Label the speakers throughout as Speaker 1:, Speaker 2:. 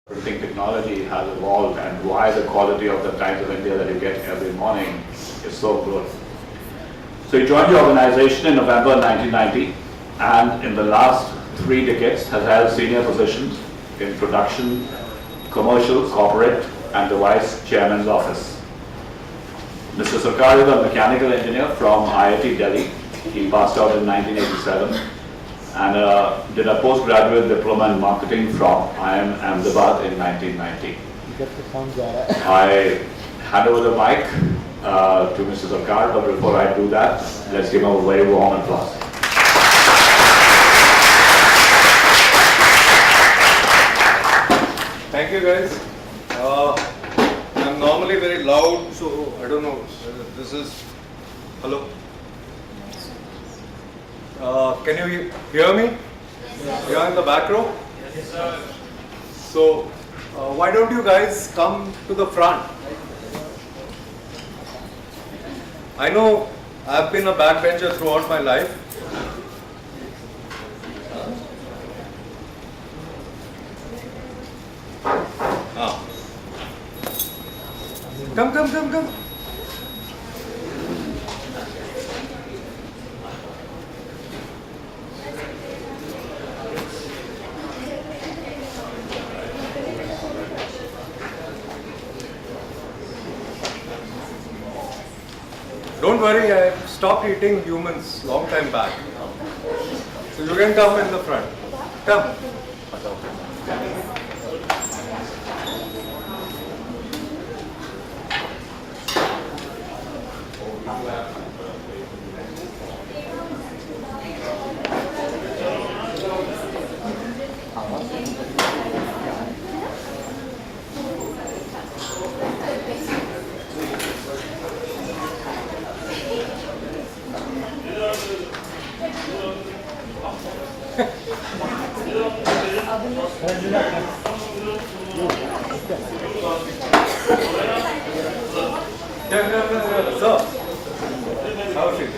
Speaker 1: printing technology has evolved and why the quality of the Times of India that you get every morning is so good. So he joined the organization in November 1990 and in the last 3 decades has held senior positions in production, commercial, corporate and the vice chairman's office. Mr. Sarcar is a mechanical engineer from IIT Delhi. He passed out in 1987 and did a postgraduate diploma in marketing from IIM Ahmedabad in 1990. I hand over the mic to Mr. Sarcar, but before I do that, let's give him a very warm applause.
Speaker 2: Thank you guys. I'm normally very loud, so I don't know. This is, hello? Can you hear me? Yes. You're in the back row? Yes, sir. So, why don't you guys come to the front? I know I've been a backbencher throughout my life. Come. Don't worry, I stopped eating humans long time back. So you can come in the front. Come. So, how is it?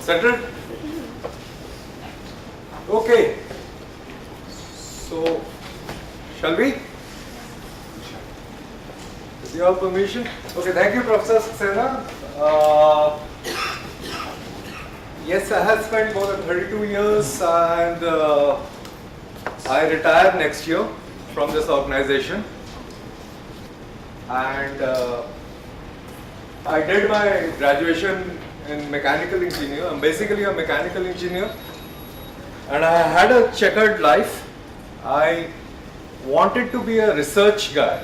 Speaker 2: Settled? Okay. So, shall we? With your permission? Okay, thank you, Professor Saxena. Yes, I have spent more than 32 years and I retire next year from this organization. And I did my graduation in mechanical engineer. I'm basically a mechanical engineer and I had a checkered life. I wanted to be a research guy.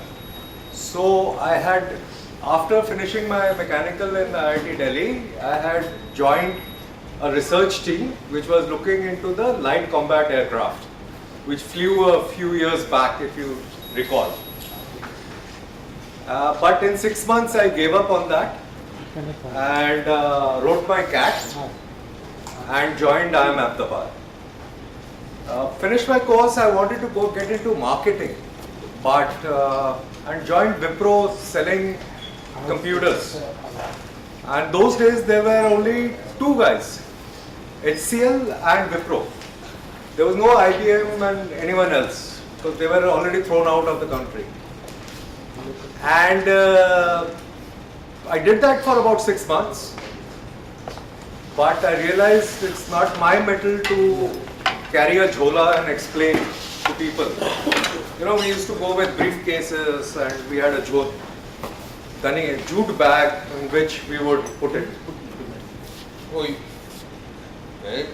Speaker 2: So I had, after finishing my mechanical in IIT Delhi, I had joined a research team which was looking into the light combat aircraft, which flew a few years back, if you recall. But in 6 months I gave up on that and wrote my CAT and joined IIM Ahmedabad. Finished my course, I wanted to go get into marketing, but and joined Wipro selling computers. And those days there were only 2 guys, HCL and Wipro. There was no IBM and anyone else because they were already thrown out of the country. And I did that for about 6 months, but I realized it's not my mettle to carry a jhola and explain to people. You know, we used to go with briefcases and we had a jute bag in which we would put it.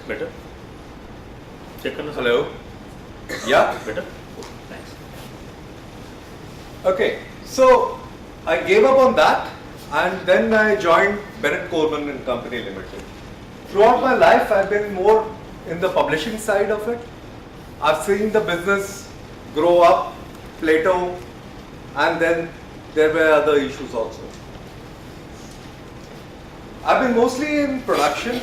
Speaker 1: Better? Check on the
Speaker 2: Hello? Yeah?
Speaker 1: Better? Thanks.
Speaker 2: Okay, so I gave up on that and then I joined Bennett Coleman and Company Limited. Throughout my life, I've been more in the publishing side of it. I've seen the business grow up, plateau, and then there were other issues also. I've been mostly in production.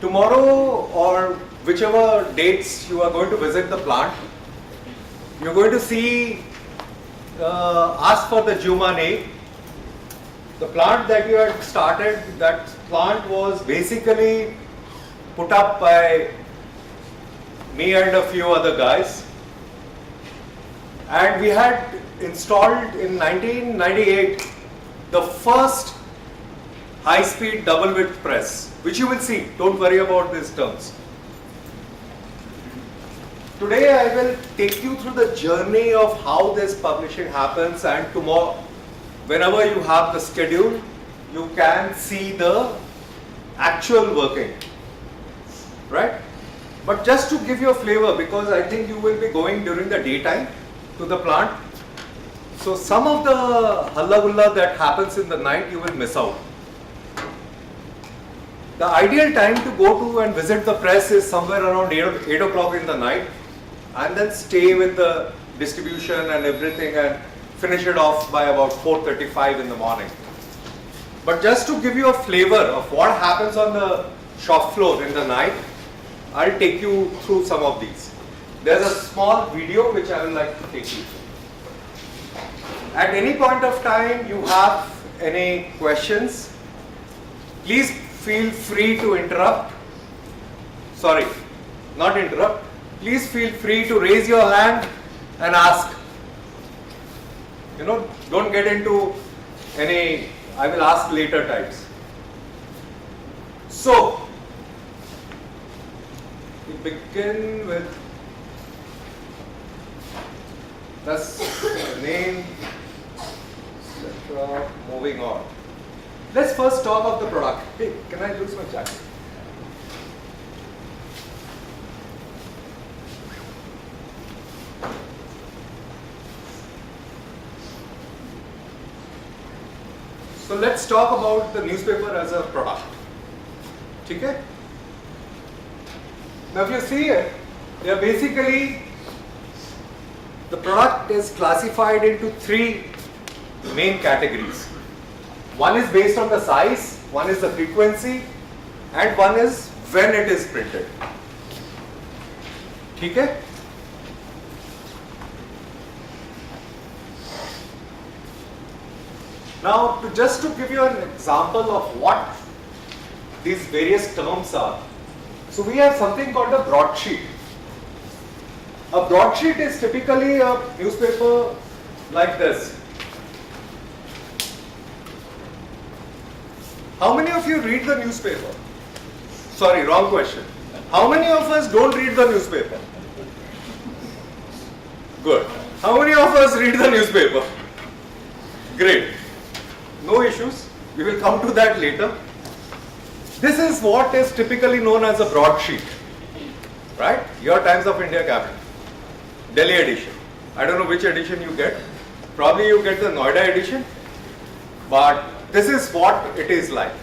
Speaker 2: Tomorrow or whichever dates you are going to visit the plant, you're going to see, ask for the Juma name. The plant that you had started, that plant was basically put up by me and a few other guys. And we had installed in 1998 the first high-speed double-width press, which you will see. Don't worry about these terms. Today I will take you through the journey of how this publishing happens, and tomorrow, whenever you have the schedule, you can see the actual working, right? But just to give you a flavor, because I think you will be going during the daytime to the plant, so some of the halla-gulla that happens in the night you will miss out. The ideal time to go to and visit the press is somewhere around 8 o'clock in the night, and then stay with the distribution and everything and finish it off by about 4:35 in the morning. But just to give you a flavor of what happens on the shop floor in the night, I'll take you through some of these. There's a small video which I would like to take you through. At any point of time you have any questions, please feel free to interrupt. Sorry, not interrupt. Please feel free to raise your hand and ask. You know, don't get into any I will ask later types. So, we begin with thus name, etc. Moving on. Let's first talk of the product. Hey, can I lose my jacket? So let's talk about the newspaper as a product. Okay? Now if you see it, they are basically, the product is classified into three main categories. One is based on the size, one is the frequency, and one is when it is printed. Okay? Now, just to give you an example of what these various terms are. So we have something called a broadsheet. A broadsheet is typically a newspaper like this. How many of you read the newspaper? Sorry, wrong question. How many of us don't read the newspaper? Good. How many of us read the newspaper? Great. No issues. We will come to that later. This is what is typically known as a broadsheet. Right? Your Times of India Capital. Delhi edition. I don't know which edition you get. Probably you get the Noida edition. But this is what it is like.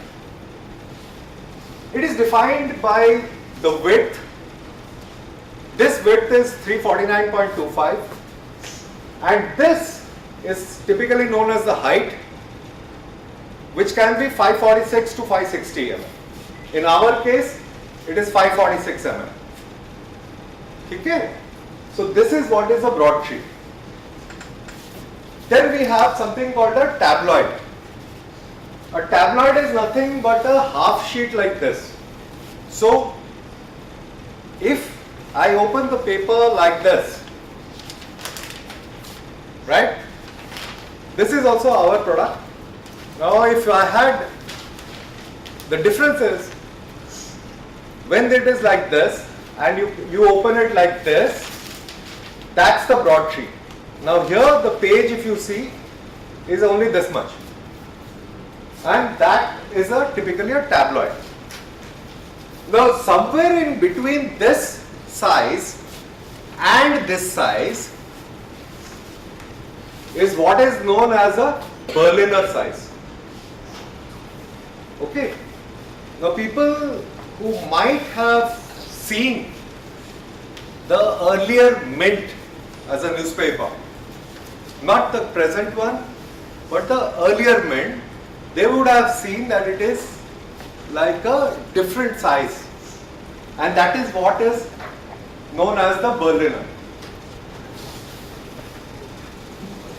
Speaker 2: It is defined by the width. This width is 349.25, and this is typically known as the height, which can be 546 to 560 mm. In our case, it is 546 mm. Okay? So this is what is a broadsheet. Then we have something called a tabloid. A tabloid is nothing but a half sheet like this. So, if I open the paper like this, right? This is also our product. Now, if I had, the difference is, when it is like this, and you open it like this, that's the broadsheet. Now here the page, if you see, is only this much. And that is typically a tabloid. Now somewhere in between this size and this size is what is known as a Berliner size. Okay. Now people who might have seen the earlier Mint as a newspaper, not the present one, but the earlier Mint, they would have seen that it is like a different size, and that is what is known as the Berliner.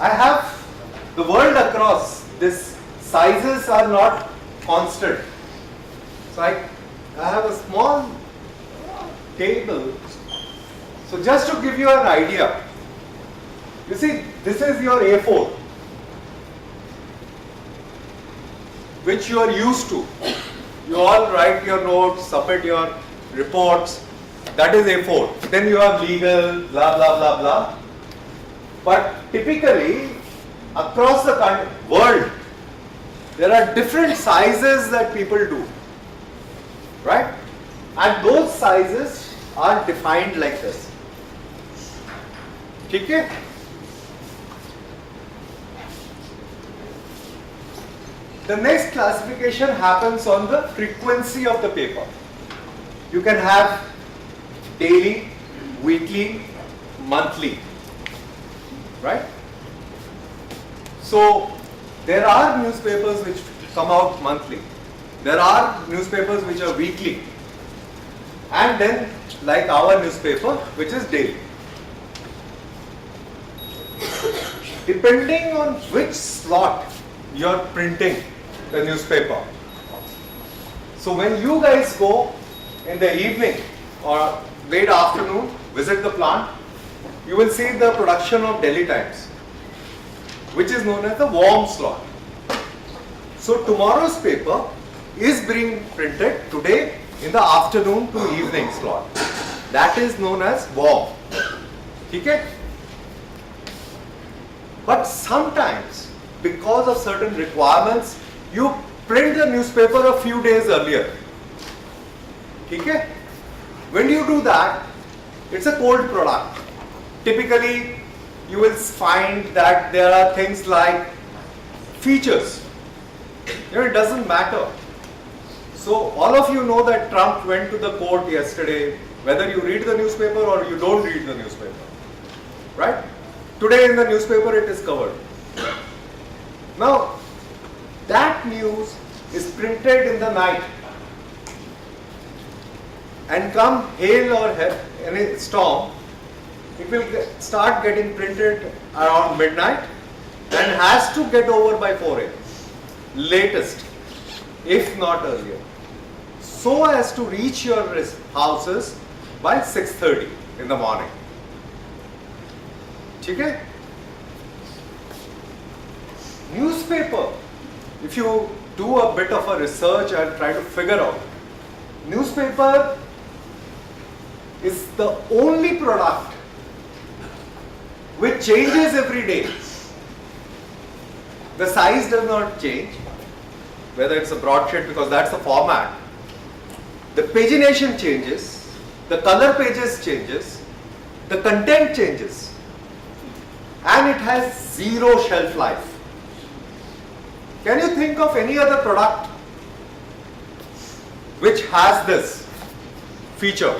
Speaker 2: I have the world across, these sizes are not constant. So I have a small table. So just to give you an idea, you see, this is your A4, which you are used to. You all write your notes, submit your reports, that is A4. Then you have legal, blah, blah, blah, blah. But typically, across the world, there are different sizes that people do, right? And those sizes are defined like this. Okay? The next classification happens on the frequency of the paper. You can have daily, weekly, monthly, right? So there are newspapers which come out monthly. There are newspapers which are weekly. And then like our newspaper, which is daily. Depending on which slot you're printing the newspaper. So when you guys go in the evening or late afternoon, visit the plant, you will see the production of Delhi Times, which is known as the warm slot. So tomorrow's paper is being printed today in the afternoon to evening slot. That is known as warm. Okay? But sometimes, because of certain requirements, you print the newspaper a few days earlier. Okay? When you do that, it's a cold product. Typically, you will find that there are things like features. You know, it doesn't matter. So all of you know that Trump went to the court yesterday, whether you read the newspaper or you don't read the newspaper, right? Today in the newspaper it is covered. Now, that news is printed in the night, and come hail or any storm, it will start getting printed around midnight and has to get over by 4 a.m. latest, if not earlier, so as to reach your houses by 6:30 in the morning. Okay? Newspaper, if you do a bit of a research and try to figure out, newspaper is the only product which changes every day. The size does not change, whether it's a broadsheet, because that's the format. The pagination changes, the color pages changes, the content changes, and it has zero shelf life. Can you think of any other product which has this feature?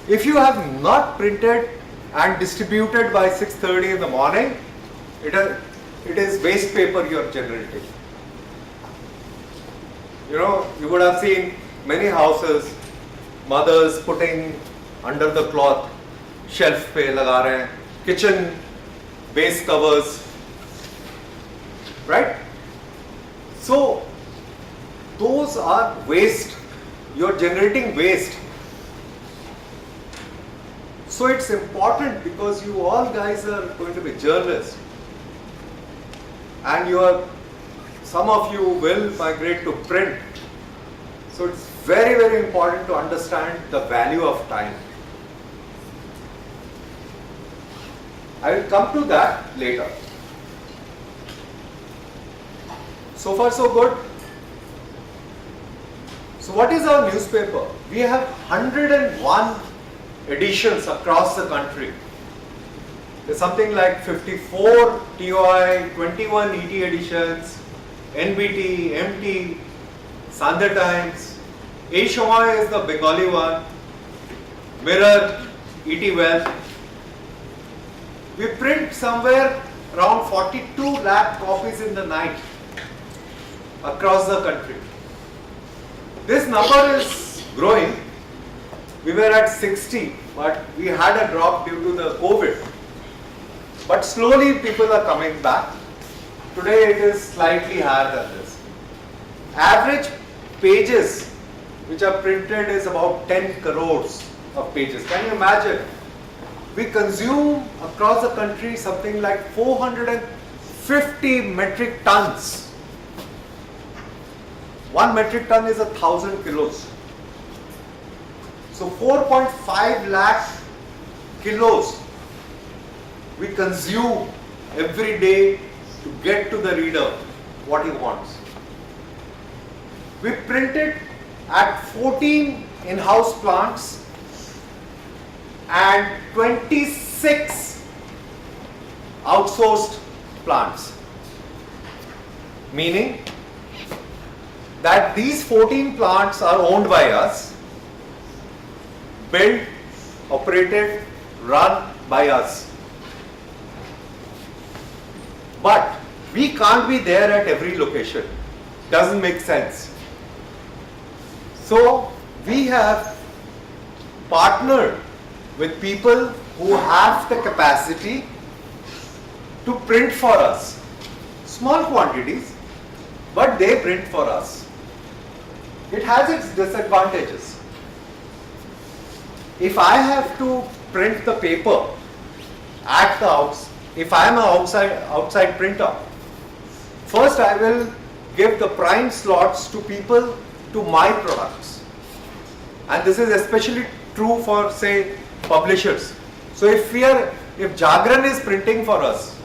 Speaker 2: If you have not printed and distributed by 6:30 in the morning, it is waste paper you are generating. You know, you would have seen many houses, mothers putting under the cloth, shelf pe laga rahe hain, kitchen base covers, right? So those are waste. You're generating waste. So it's important, because you all guys are going to be journalists, and some of you will migrate to print. So it's very, very important to understand the value of time. I will come to that later. So far so good. So what is our newspaper? We have 101 editions across the country. There's something like 54 TOI, 21 ET editions, NBT, MT, Sunday Times, A Shomoy is the Bengali one, Mirror, ET Wealth. We print somewhere around 42 lakh copies in the night across the country. This number is growing. We were at 60, but we had a drop due to the COVID. But slowly people are coming back. Today it is slightly higher than this. Average pages which are printed is about 10 crores of pages. Can you imagine? We consume across the country something like 450 metric tons. 1 metric ton is 1,000 kilos. So 4.5 lakh kilos we consume every day to get to the reader what he wants. We print it at 14 in-house plants and 26 outsourced plants. Meaning that these 14 plants are owned by us, built, operated, run by us. But we can't be there at every location. Doesn't make sense. So we have partnered with people who have the capacity to print for us. Small quantities, but they print for us. It has its disadvantages. If I have to print the paper at the house, if I am an outside printer, first I will give the prime slots to people to my products. And this is especially true for, say, publishers. So if Jagran is printing for us,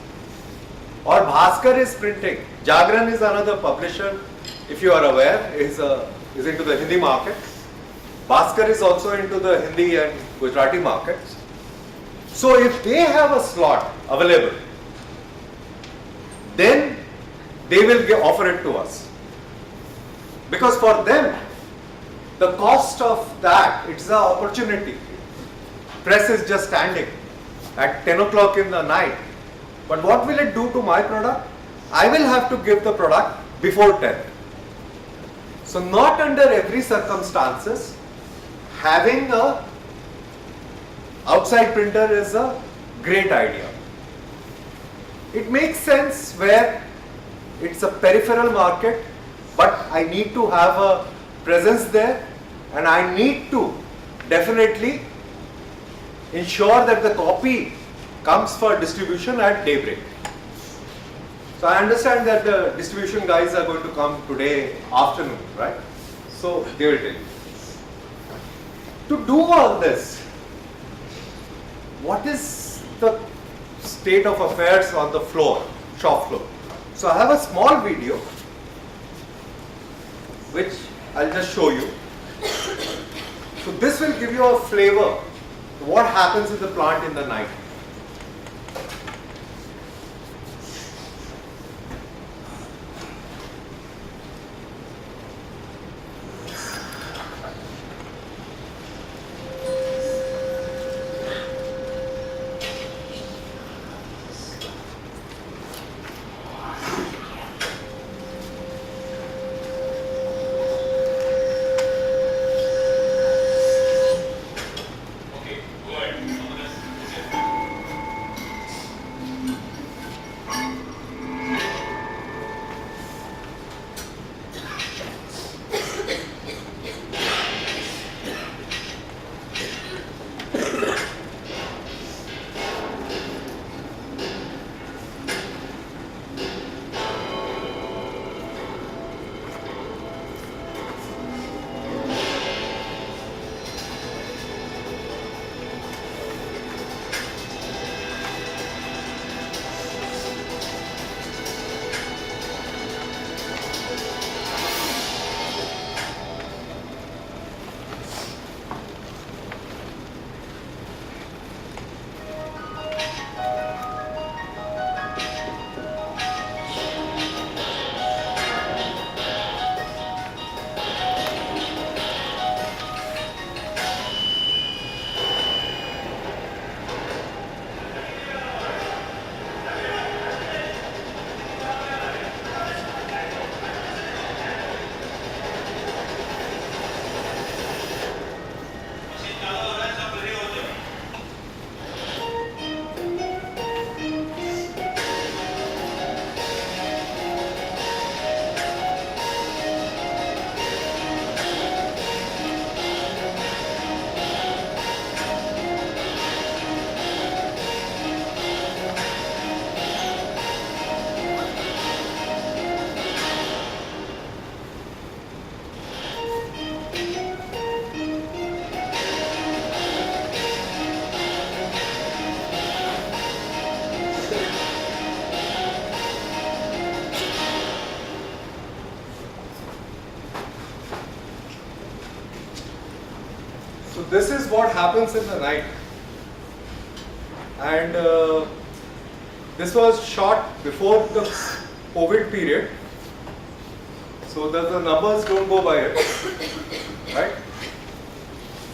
Speaker 2: or Bhaskar is printing, Jagran is another publisher, if you are aware, is into the Hindi market. Bhaskar is also into the Hindi and Gujarati markets. So if they have a slot available, then they will offer it to us. Because for them, the cost of that, it's the opportunity. Press is just standing at 10 o'clock in the night. But what will it do to my product? I will have to give the product before 10. So not under every circumstances, having a outside printer is a great idea. It makes sense where it's a peripheral market, but I need to have a presence there, and I need to definitely ensure that the copy comes for distribution at daybreak. So I understand that the distribution guys are going to come today afternoon, right? So they will tell you. To do all this, what is the state of affairs on the floor, shop floor? So I have a small video which I'll just show you. So this will give you a flavor of what happens in the plant in the night. So this is what happens in the night. And this was shot before the COVID period. So that the numbers don't go by it, right?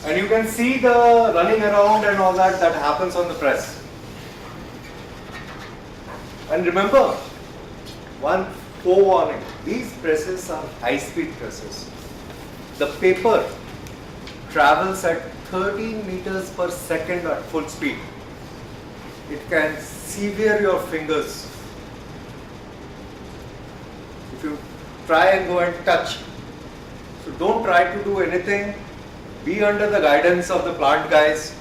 Speaker 2: And you can see the running around and all that happens on the press. And remember, one forewarning, these presses are high-speed presses. The paper travels at 13 meters per second at full speed. It can sever your fingers if you try and go and touch. So don't try to do anything. Be under the guidance of the plant guys.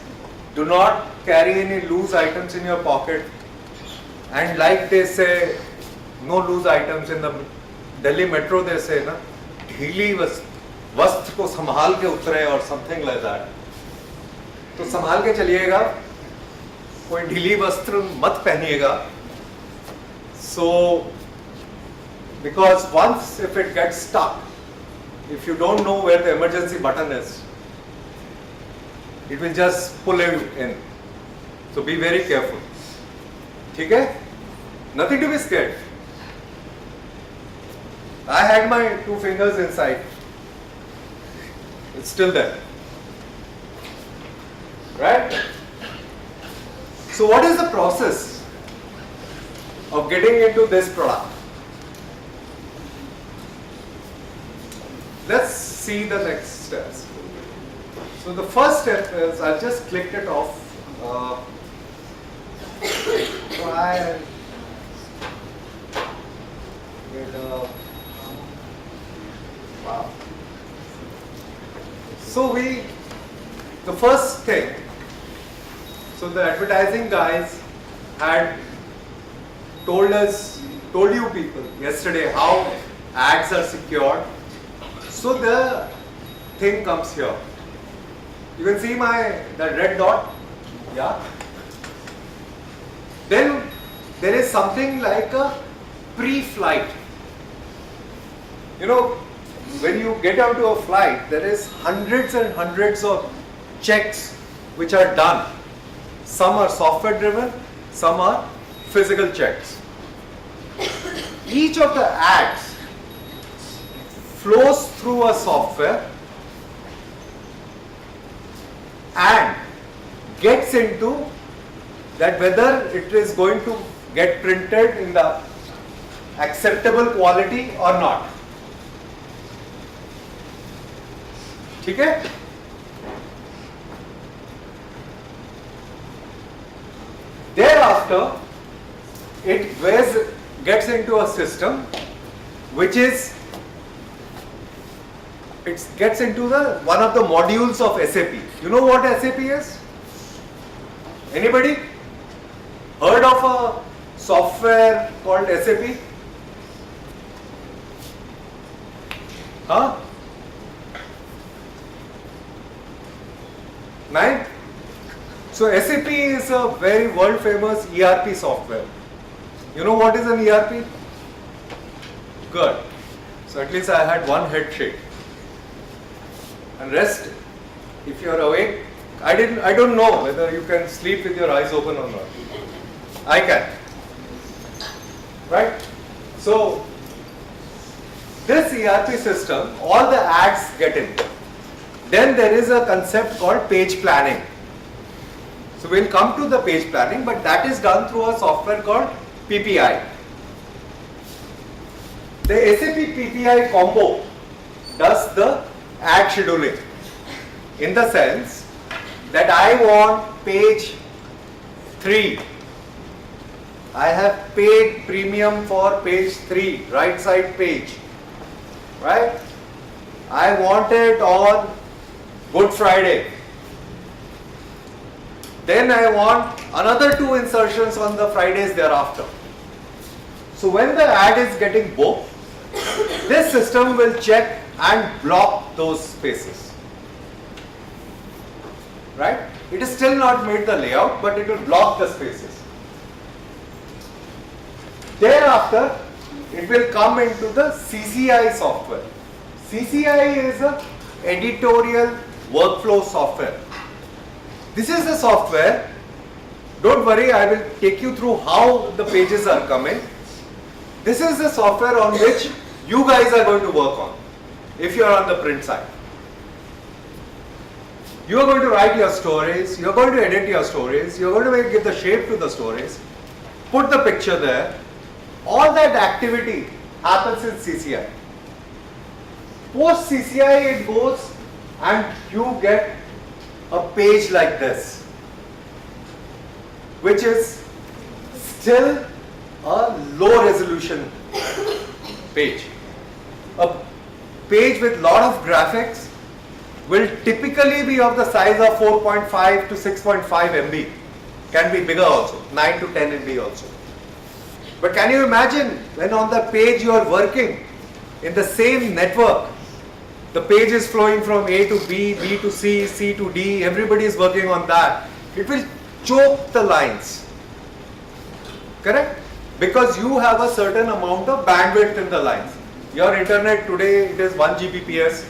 Speaker 2: Do not carry any loose items in your pocket. And like they say, no loose items in the Delhi metro, they say, na, ढीली वस्त्र को संभाल के उतरे or something like that. तो संभाल के चलिएगा, कोई ढीली वस्त्र मत पहनिएगा. So, because once if it gets stuck, if you don't know where the emergency button is, it will just pull you in. So be very careful. ठीक है? Nothing to be scared. I had my 2 fingers inside. It's still there. Right? So what is the process of getting into this product? Let's see the next steps. So the first step is, I'll just click it off. Try and get wow. So the first thing, so the advertising guys had told you people yesterday how ads are secured. So the thing comes here. You can see that red dot, yeah. Then there is something like a pre-flight. You know, when you get onto a flight, there is hundreds and hundreds of checks which are done. Some are software driven, some are physical checks. Each of the ads flows through a software and gets into that whether it is going to get printed in the acceptable quality or not. ठीक है? Thereafter, it gets into a system which is, it gets into one of the modules of SAP. You know what SAP is? Anybody heard of a software called SAP? Huh? Nine? So SAP is a very world famous ERP software. You know what is an ERP? Good. So at least I had one head shake. And rest, if you are awake, I don't know whether you can sleep with your eyes open or not. I can. Right? So this ERP system, all the ads get in. Then there is a concept called page planning. So we'll come to the page planning, but that is done through a software called PPI. The SAP PPI combo does the ad scheduling in the sense that I want page 3. I have paid premium for page 3, right side page. Right? I want it on Good Friday. Then I want another 2 insertions on the Fridays thereafter. So when the ad is getting booked, this system will check and block those spaces. Right? It is still not made the layout, but it will block the spaces. Thereafter, it will come into the CCI software. CCI is a editorial workflow software. This is the software. Don't worry, I will take you through how the pages are coming. This is the software on which you guys are going to work on if you are on the print side. You are going to write your stories, you are going to edit your stories, you are going to give the shape to the stories, put the picture there. All that activity happens in CCI. Post CCI it goes and you get a page like this, which is still a low resolution page. A page with lot of graphics will typically be of the size of 4.5 to 6.5 MB. Can be bigger also, 9 to 10 MB also. But can you imagine when on the page you are working in the same network, the page is flowing from A to B, B to C, C to D, everybody is working on that. It will choke the lines. Correct? Because you have a certain amount of bandwidth in the lines. Your internet today, it is 1 Gbps.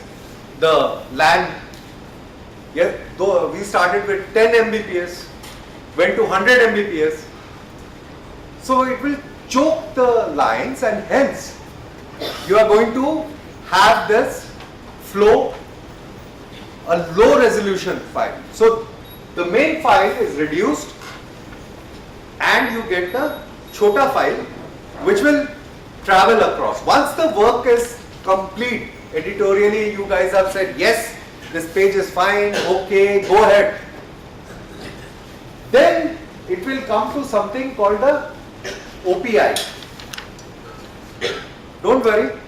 Speaker 2: The LAN, yes, though we started with 10 Mbps, went to 100 Mbps. So it will choke the lines and hence you are going to have this flow, a low resolution file. So the main file is reduced and you get the chota file which will travel across. Once the work is complete, editorially you guys have said yes, this page is fine, okay, go ahead. Then it will come to something called the OPI. Don't worry,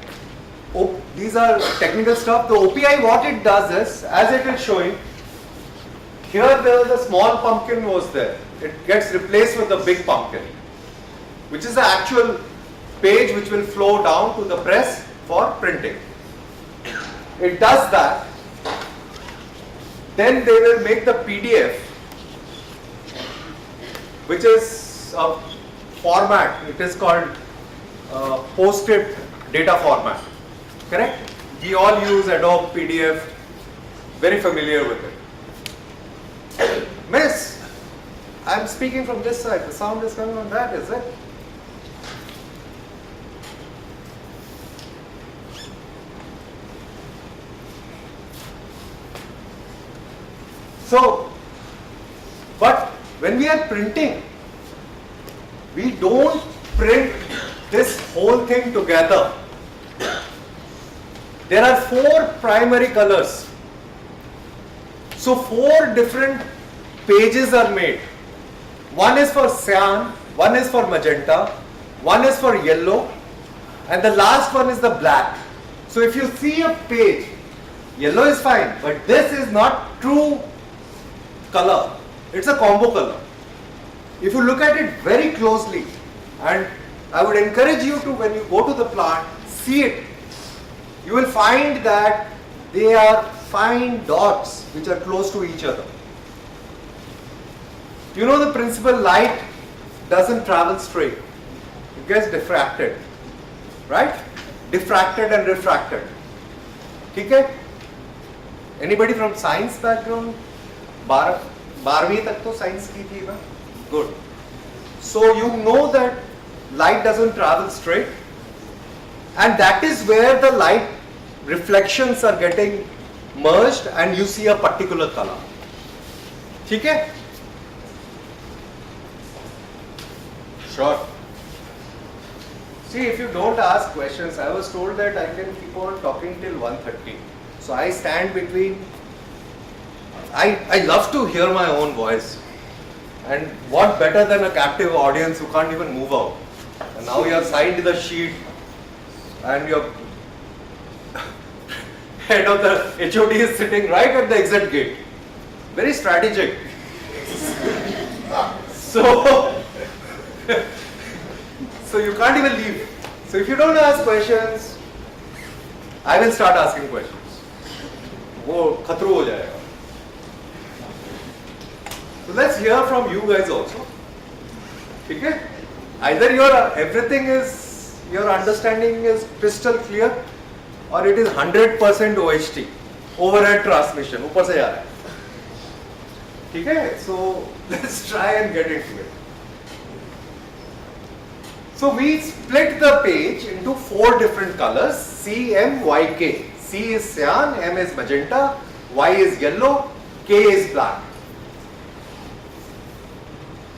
Speaker 2: these are technical stuff. The OPI, what it does is, as it is showing, here the small pumpkin was there. It gets replaced with the big pumpkin, which is the actual page which will flow down to the press for printing. It does that. Then they will make the PDF, which is a format. It is called PostScript data format. Correct? We all use Adobe PDF. Very familiar with it. Miss, I'm speaking from this side. The sound is coming on that, is it? So, but when we are printing, we don't print this whole thing together. There are 4 primary colors. So 4 different pages are made. One is for cyan, one is for magenta, one is for yellow, and the last one is the black. So if you see a page, yellow is fine, but this is not true color. It's a combo color. If you look at it very closely, and I would encourage you to, when you go to the plant, see it, you will find that they are fine dots which are close to each other. You know the principle, light doesn't travel straight. It gets diffracted. Right? Diffracted and refracted. Okay? Anybody from science background? 12वीं तक तो science की थी ना? Good. So you know that light doesn't travel straight, and that is where the light reflections are getting merged and you see a particular color. ठीक है? Sure. See, if you don't ask questions, I was told that I can keep on talking till 1:30. So I stand between. I love to hear my own voice. And what better than a captive audience who can't even move out. And now you have signed the sheet and your head of the HOD is sitting right at the exit gate. Very strategic. So you can't even leave. So if you don't ask questions, I will start asking questions. वो खतरू हो जाएगा. So let's hear from you guys also. Okay? Either your understanding is crystal clear, or it is 100% OHT. overhead transmission, ऊपर से जा रहा है. ठीक है? So let's try and get into it. So we split the page into 4 different colors, C, M, Y, K. C is cyan, M is magenta, Y is yellow, K is black.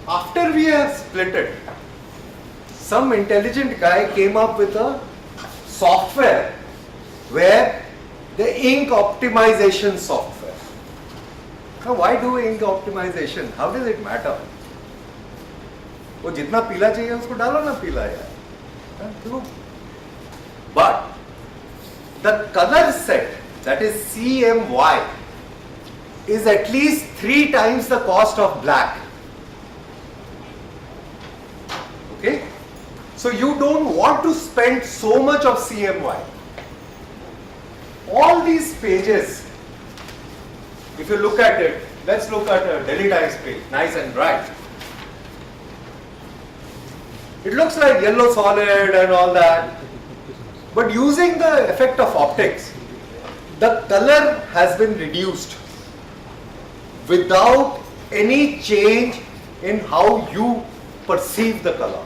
Speaker 2: After we have split it, some intelligent guy came up with a software where the ink optimization software. Now why do ink optimization? How does it matter? वो जितना पीला चाहिए उसको डालो ना पीला यार. But the color set, that is CMY, is at least 3 times the cost of black. Okay? So you don't want to spend so much of CMY. All these pages, if you look at it, let's look at a Delhi Times page, nice and bright. It looks like yellow solid and all that. But using the effect of optics, the color has been reduced without any change in how you perceive the color.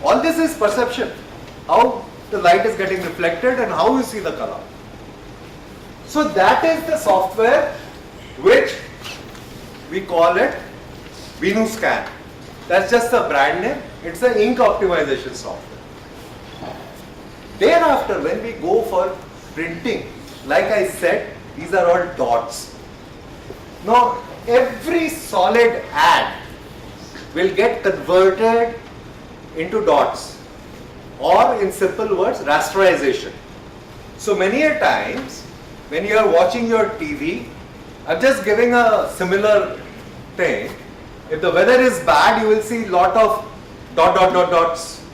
Speaker 2: All this is perception, how the light is getting reflected and how you see the color. So that is the software which we call it VenuScan. That's just the brand name. It's the ink optimization software. Thereafter, when we go for printing, like I said, these are all dots. Now, every solid ad will get converted into dots, or in simple words, rasterization. So many a times, when you are watching your TV, I'm just giving a similar thing. If the weather is bad, you will see lot of dots.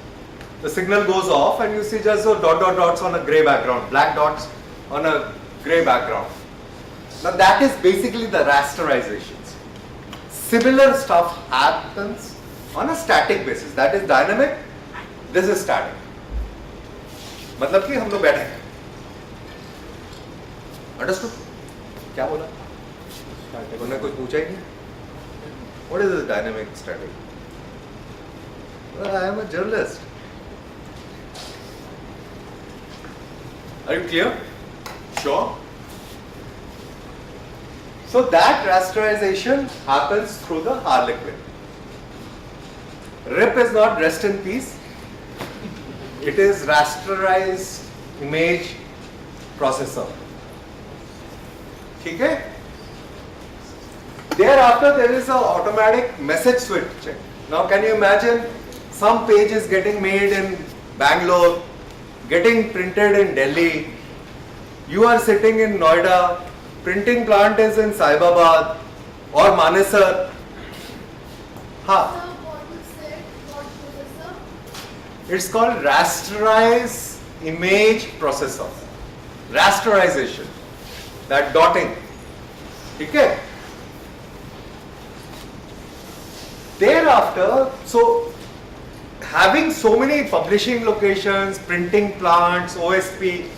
Speaker 2: The signal goes off and you see just those dots on a grey background, black dots on a grey background. Now that is basically the rasterizations. Similar stuff happens on a static basis. That is dynamic, this is static. मतलब कि हम लोग बैठे हैं. Understood? क्या बोला? उन्होंने कुछ पूछा ही नहीं. What is this dynamic static? Well, I am a journalist. Are you clear? Sure. So that rasterization happens through the harlequin. RIP is not rest in peace. It is rasterized image processor. ठीक है? Thereafter, there is an automatic message switching. Now, can you imagine some page is getting made in Bangalore, getting printed in Delhi. You are sitting in Noida, printing plant is in Saibabad or Manesar. Ha. It's called rasterized image processor. Rasterization. That dotting. Okay? Thereafter, so having so many publishing locations, printing plants, OSP,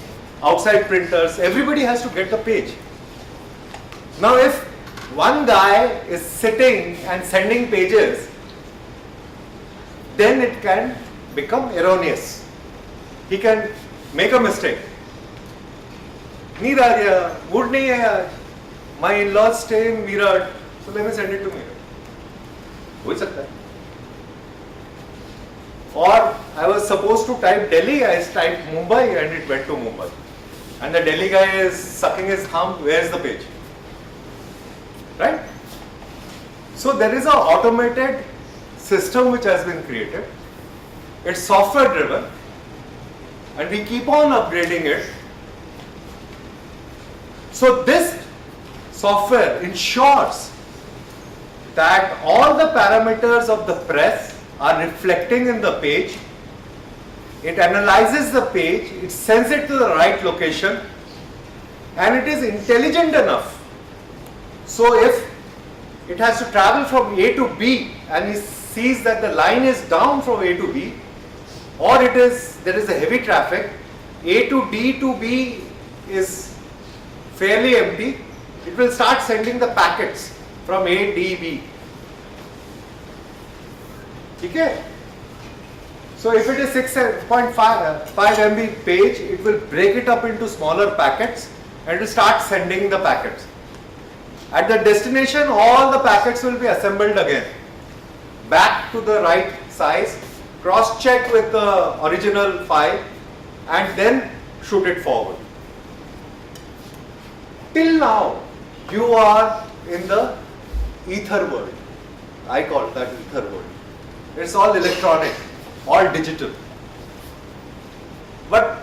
Speaker 2: outside printers, everybody has to get the page. Now if one guy is sitting and sending pages, then it can become erroneous. He can make a mistake. Need aa gaya, mood nahi hai aaj. My in-laws stay in Meerut, so let me send it to Meerut. हो ही सकता है. Or I was supposed to type Delhi, I typed Mumbai and it went to Mumbai. And the Delhi guy is sucking his thumb, where's the page? Right? So there is an automated system which has been created. It's software driven and we keep on upgrading it. So this software ensures that all the parameters of the press are reflecting in the page. It analyzes the page, it sends it to the right location, and it is intelligent enough. So if it has to travel from A to B and it sees that the line is down from A to B, or there is a heavy traffic, A to D to B is fairly empty, it will start sending the packets from A, D, B. Okay? So if it is 6.5 MB page, it will break it up into smaller packets and it will start sending the packets. At the destination, all the packets will be assembled again, back to the right size, cross-check with the original file, and then shoot it forward. Till now, you are in the ether world. I call that ether world. It's all electronic, all digital. But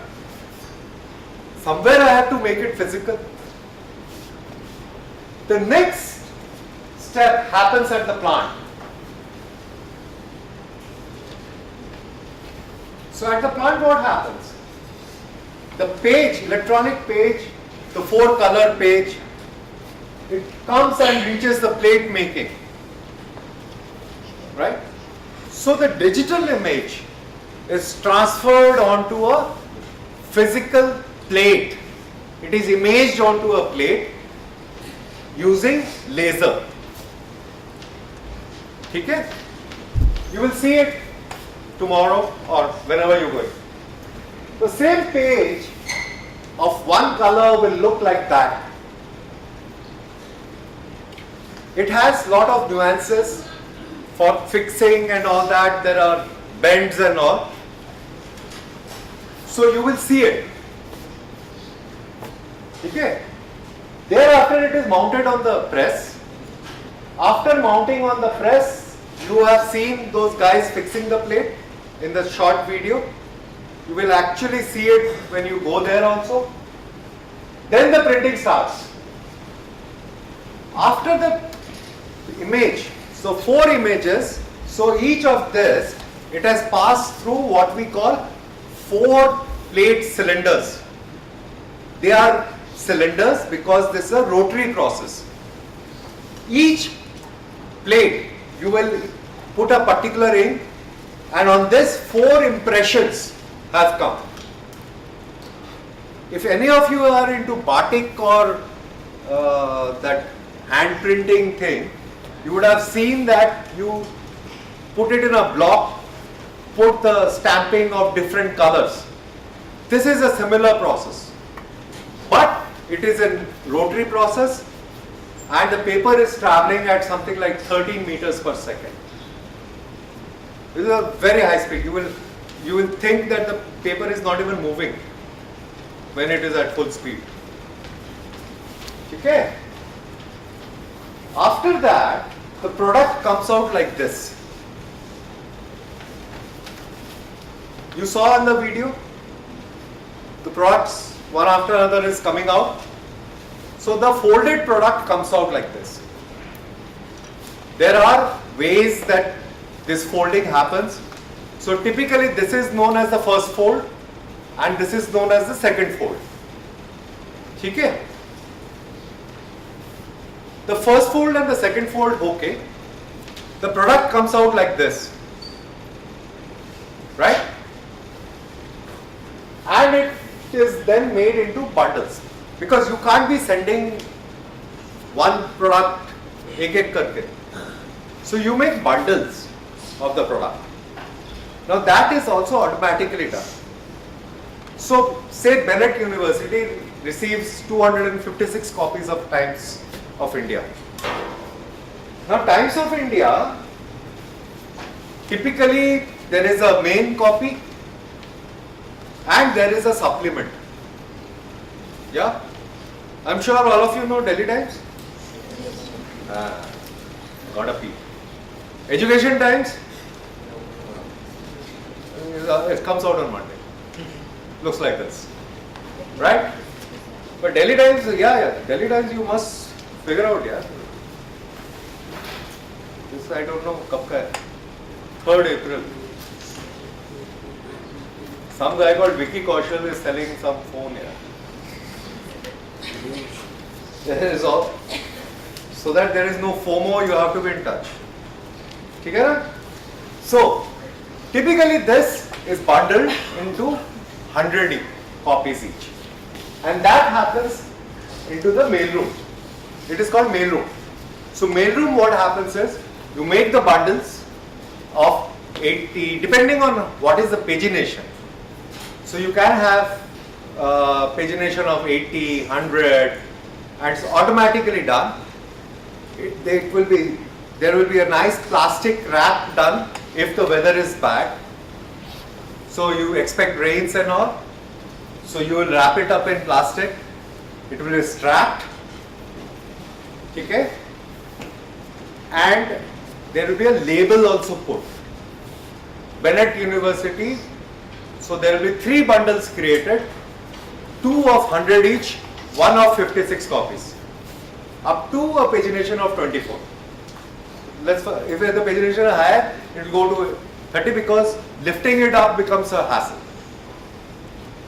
Speaker 2: somewhere I have to make it physical. The next step happens at the plant. So at the plant, what happens? The page, electronic page, the 4-color page, it comes and reaches the plate making, right? So the digital image is transferred onto a physical plate. It is imaged onto a plate using laser. Okay? You will see it tomorrow or whenever you go. The same page of one color will look like that. It has lot of nuances for fixing and all that. There are bends and all. So you will see it. Okay? Thereafter it is mounted on the press. After mounting on the press, you have seen those guys fixing the plate in the short video. You will actually see it when you go there also. Then the printing starts. After the image, so 4 images, so each of this, it has passed through what we call 4 plate cylinders. They are cylinders because this is a rotary process. Each plate, you will put a particular ink, and on this 4 impressions have come. If any of you are into batik or that hand printing thing, you would have seen that you put it in a block, put the stamping of different colors. This is a similar process, but it is a rotary process and the paper is traveling at something like 13 meters per second. This is a very high speed. You will think that the paper is not even moving when it is at full speed. Okay? After that, the product comes out like this. You saw in the video, the products one after another is coming out. So the folded product comes out like this. There are ways that this folding happens. So typically this is known as the first fold and this is known as the second fold. Okay? The first fold and the second fold, okay. The product comes out like this. Right? And it is then made into bundles. Because you can't be sending one product ek karke. So you make bundles of the product. Now that is also automatically done. So say Bennett University receives 256 copies of Times of India. Now Times of India, typically there is a main copy and there is a supplement. Yeah? I'm sure all of you know Delhi Times? Got a peek. Education Times? It comes out on Monday. Looks like this. Right? But Delhi Times, Delhi Times you must figure out, yeah. This I don't know, kab ka hai? 3rd April. Some guy called Vicky Kaushal is selling some phone here. There is all. So that there is no FOMO, you have to be in touch. Okay? So, typically this is bundled into 100 copies each. And that happens into the mailroom. It is called mailroom. So mailroom, what happens is you make the bundles of 80, depending on what is the pagination. So you can have pagination of 80, 100, and it's automatically done. There will be a nice plastic wrap done if the weather is bad. So you expect rains and all. So you will wrap it up in plastic. It will be strapped. Okay? And there will be a label also put. Bennett University. So there will be 3 bundles created, 2 of 100 each, 1 of 56 copies, up to a pagination of 24. If the pagination is higher, it will go to 30 because lifting it up becomes a hassle.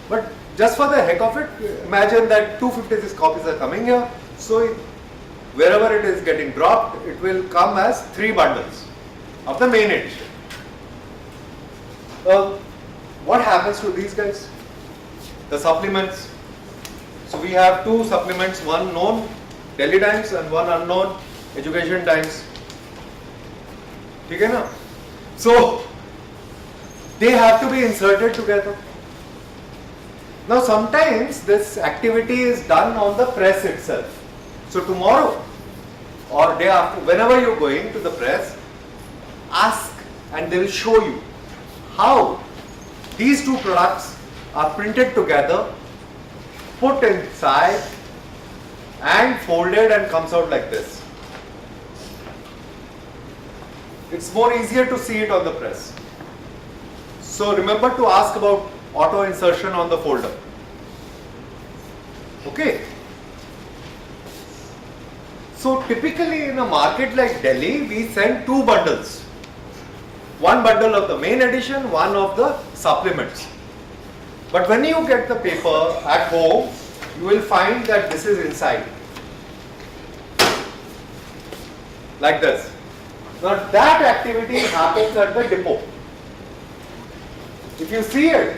Speaker 2: But just for the heck of it, imagine that 256 copies are coming here. So wherever it is getting dropped, it will come as 3 bundles of the main edition. What happens to these guys? The supplements. So we have 2 supplements, one known, Delhi Times, and one unknown, Education Times. Okay, na? So they have to be inserted together. Now sometimes this activity is done on the press itself. So tomorrow or day after, whenever you're going to the press, ask and they will show you how these 2 products are printed together, put inside and folded and comes out like this. It's more easier to see it on the press. So remember to ask about auto insertion on the folder. Okay. So typically in a market like Delhi, we send 2 bundles. One bundle of the main edition, one of the supplements. But when you get the paper at home, you will find that this is inside. Like this. Now that activity happens at the depot. If you see it,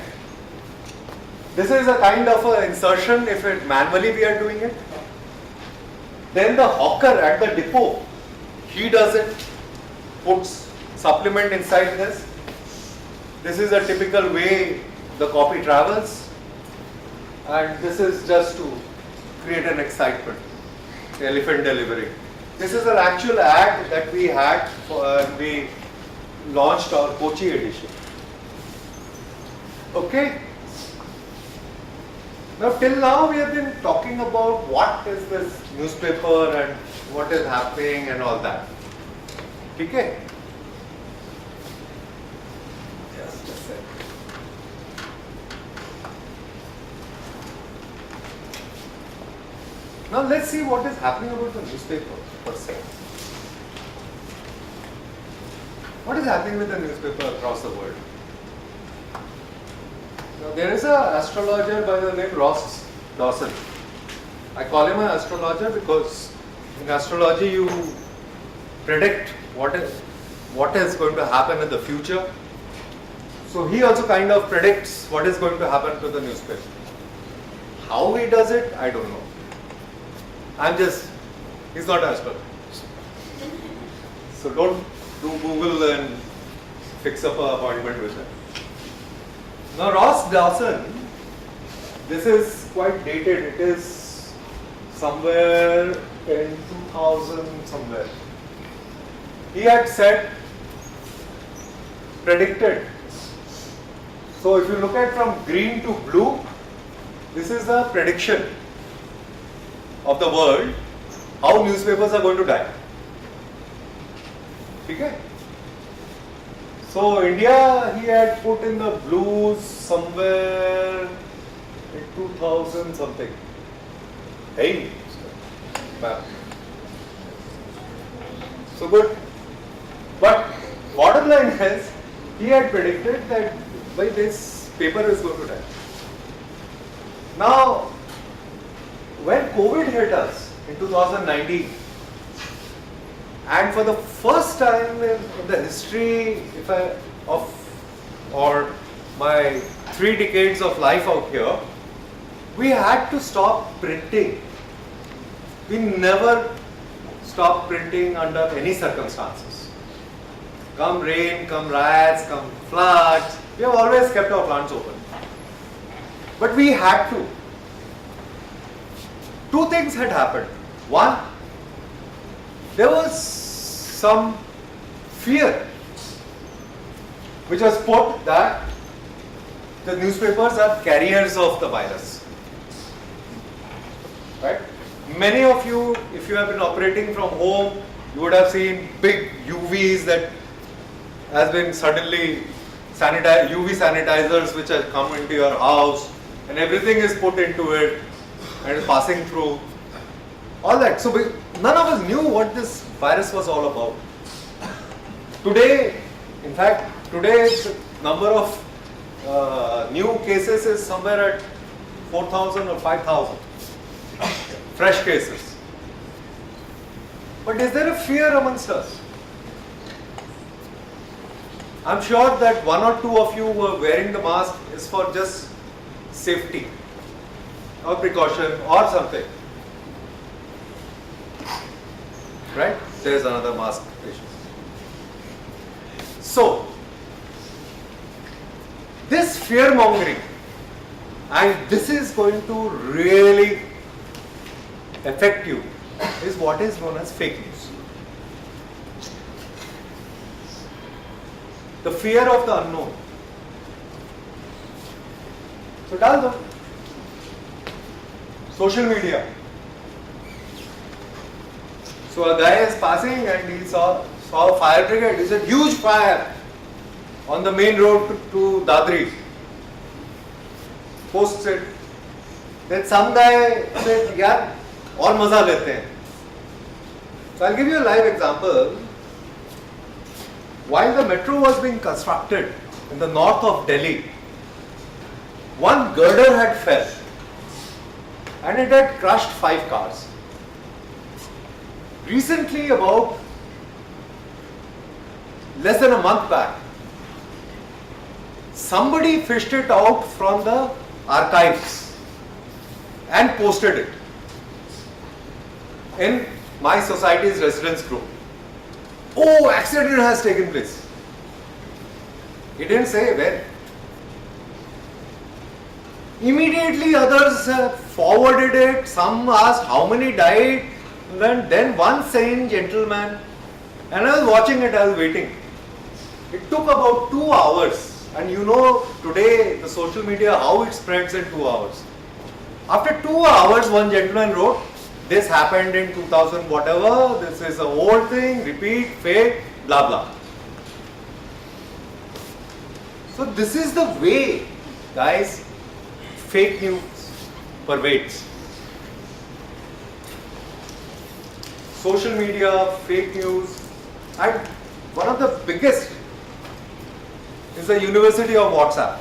Speaker 2: this is a kind of a insertion if it manually we are doing it. Then the hawker at the depot, he does it, puts supplement inside this. This is a typical way the copy travels, and this is just to create an excitement. The elephant delivery. This is an actual ad that we had when we launched our Kochi edition. Okay. Now till now we have been talking about what is this newspaper and what is happening and all that. Okay. Just a sec. Now let's see what is happening about the newspaper per se. What is happening with the newspaper across the world? Now there is an astrologer by the name Ross Dawson. I call him an astrologer because in astrology you predict what is going to happen in the future. So he also kind of predicts what is going to happen to the newspaper. How he does it, I don't know. He's not an astrologer. So don't do Google and fix up an appointment with him. Now Ross Dawson, this is quite dated. It is somewhere in 2000 somewhere. He had predicted. So if you look at from green to blue, this is a prediction of the world, how newspapers are going to die. Okay? So India, he had put in the blues somewhere in 2000 something. Hey, so good. But bottom line is, he had predicted that by this paper is going to die. Now, when COVID hit us in 2019, and for the first time in the history or my 3 decades of life out here, we had to stop printing We never stop printing under any circumstances. Come rain, come riots, come floods, we have always kept our plants open. But we had to. Two things had happened. One, there was some fear which was put that the newspapers are carriers of the virus. Right? Many of you, if you have been operating from home, you would have seen big UVs that has been suddenly UV sanitizers which have come into your house, and everything is put into it and is passing through. All that. So none of us knew what this virus was all about. Today, in fact, today the number of new cases is somewhere at 4,000 or 5,000 fresh cases. But is there a fear amongst us? I'm sure that one or two of you were wearing the mask is for just safety or precaution or something. Right? There's another mask patient. So, this fear mongering, and this is going to really affect you, is what is known as fake news. The fear of the unknown. So tell them. Social media. So a guy is passing and he saw a fire brigade. It's a huge fire on the main road to Dadri. Posts it. Then some guy said, "Yaar, और मजा लेते हैं." So I'll give you a live example. While the metro was being constructed in the north of Delhi, one girder had fell and it had crushed 5 cars. Recently, about less than a month back, somebody fished it out from the archives and posted it in my society's residence group. Oh, accident has taken place. He didn't say when. Immediately others forwarded it. Some asked how many died. Then one sane gentleman, and I was watching it, I was waiting. It took about 2 hours. And you know today the social media, how it spreads in 2 hours. After 2 hours, one gentleman wrote, "This happened in 2000 whatever, this is an old thing, repeat, fake, blah blah." So this is the way, guys, fake news pervades. Social media, fake news, and one of the biggest is the University of WhatsApp.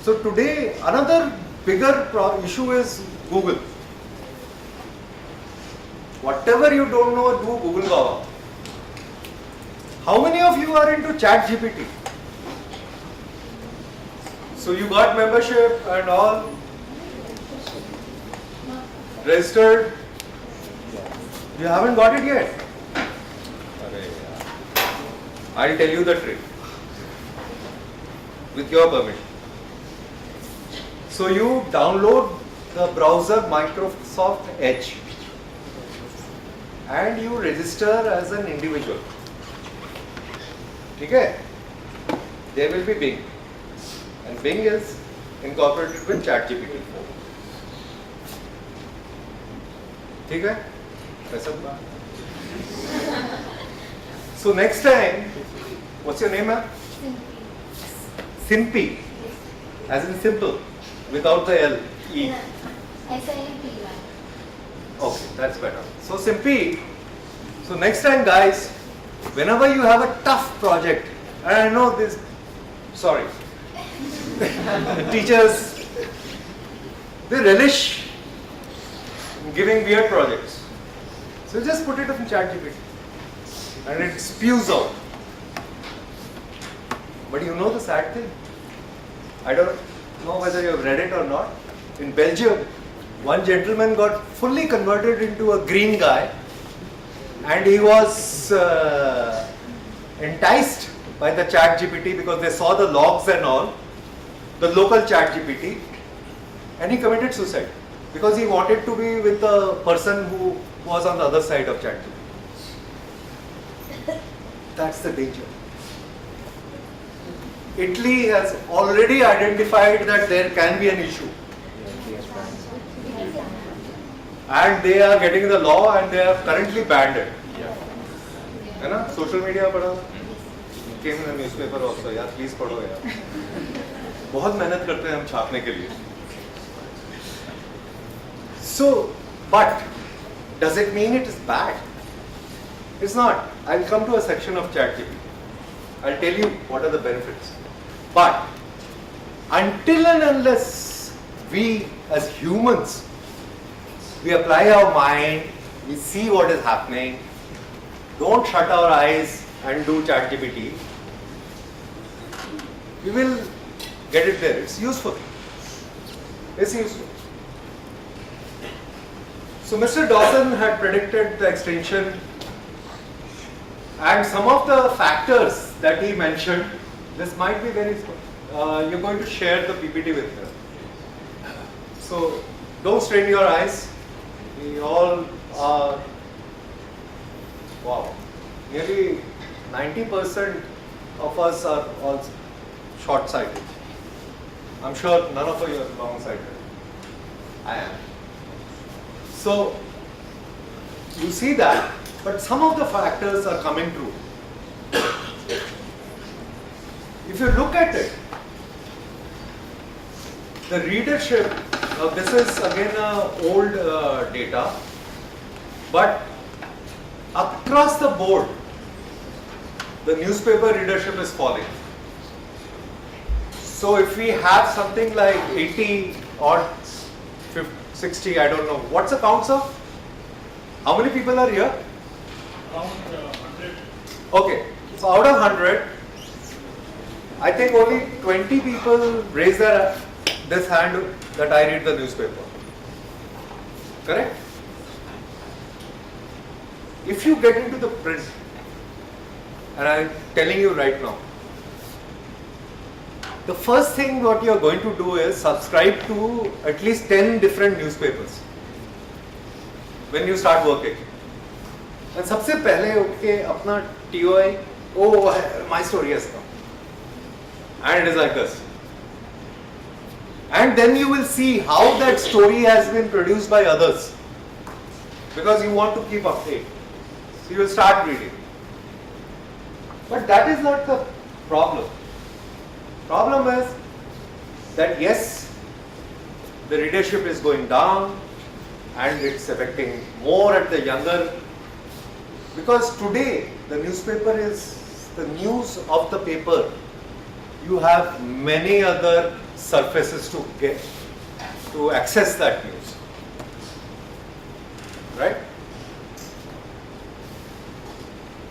Speaker 2: So today, another bigger issue is Google. Whatever you don't know, do Google Baba. How many of you are into ChatGPT? So you got membership and all, registered. You haven't got it yet. I'll tell you the trick with your permission. So you download the browser Microsoft Edge and you register as an individual. Okay? There will be Bing, and Bing is incorporated with ChatGPT. Okay? So next time, what's your name, ma'am? Simpy, as in simple, without the L, E.
Speaker 3: S-I-M-P-Y.
Speaker 2: Okay, that's better. So Simpy, so next time guys, whenever you have a tough project, and I know this, sorry, the teachers, they relish giving weird projects. So just put it in ChatGPT and it spews out. But you know the sad thing? I don't know whether you have read it or not. In Belgium, one gentleman got fully converted into a green guy, and he was enticed by the chat GPT because they saw the logs and all, the local chat GPT, and he committed suicide because he wanted to be with the person who was on the other side of chat GPT. That's the danger. Italy has already identified that there can be an issue. And they are getting the law and they have currently banned it. है ना? Social media पढ़ा? Came in the newspaper also. यार please पढ़ो यार. बहुत मेहनत करते हैं हम छापने के लिए. So, but does it mean it is bad? It's not. I'll come to a section of ChatGPT. I'll tell you what are the benefits. But until and unless we as humans, we apply our mind, we see what is happening, don't shut our eyes and do ChatGPT, we will get it there. It's useful. It's useful. So Mr. Dawson had predicted the extinction, and some of the factors that he mentioned, this might be very, you're going to share the PPT with them. So don't strain your eyes. We all are, wow, nearly 90% of us are all short-sighted. I'm sure none of you are long-sighted. I am. So you see that, but some of the factors are coming true. If you look at it, the readership, this is again old data, but across the board, the newspaper readership is falling. So if we have something like 80 or 50, 60, I don't know, what's the count, sir? How many people are here?
Speaker 4: Around 100.
Speaker 2: Okay, so out of 100, I think only 20 people raise this hand that I read the newspaper. Correct? If you get into the print, and I'm telling you right now, the first thing what you are going to do is subscribe to at least 10 different newspapers when you start working. And सबसे पहले उठ के अपना TOI, oh, my story has come. And it is like this. And then you will see how that story has been produced by others. Because you want to keep update. So you will start reading. But that is not the problem. Problem is that yes, the readership is going down and it's affecting more at the younger. Because today the newspaper is the news of the paper. You have many other surfaces to access that news. Right?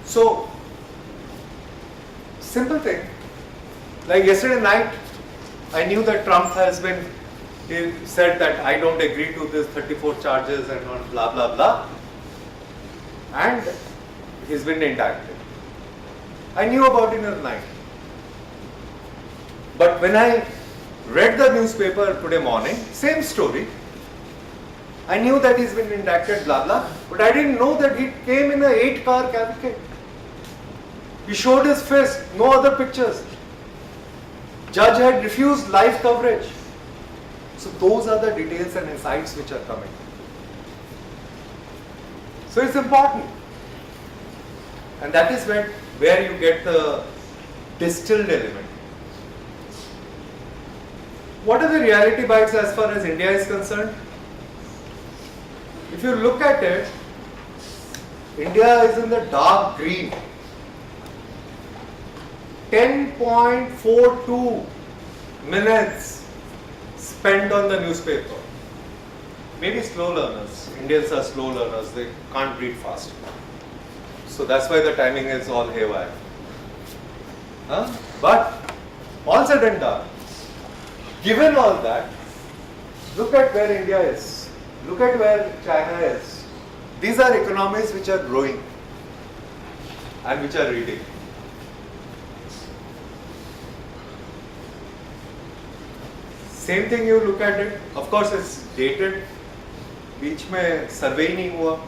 Speaker 2: So, simple thing. Like yesterday night, I knew that Trump he said that I don't agree to this 34 charges and blah blah blah. And he's been indicted. I knew about it in the night. But when I read the newspaper today morning, same story. I knew that he's been indicted, blah blah, but I didn't know that he came in an 8-car cavalcade. He showed his fist, no other pictures. Judge had refused live coverage. So those are the details and insights which are coming. So it's important. And that is where you get the distilled element. What are the reality bites as far as India is concerned? If you look at it, India is in the dark green. 10.42 minutes spent on the newspaper. Maybe slow learners. Indians are slow learners. They can't read fast. So that's why the timing is all haywire. But all said and done, given all that, look at where India is. Look at where China is. These are economies which are growing and which are reading. Same thing you look at it. Of course, it's dated. बीच में survey नहीं हुआ.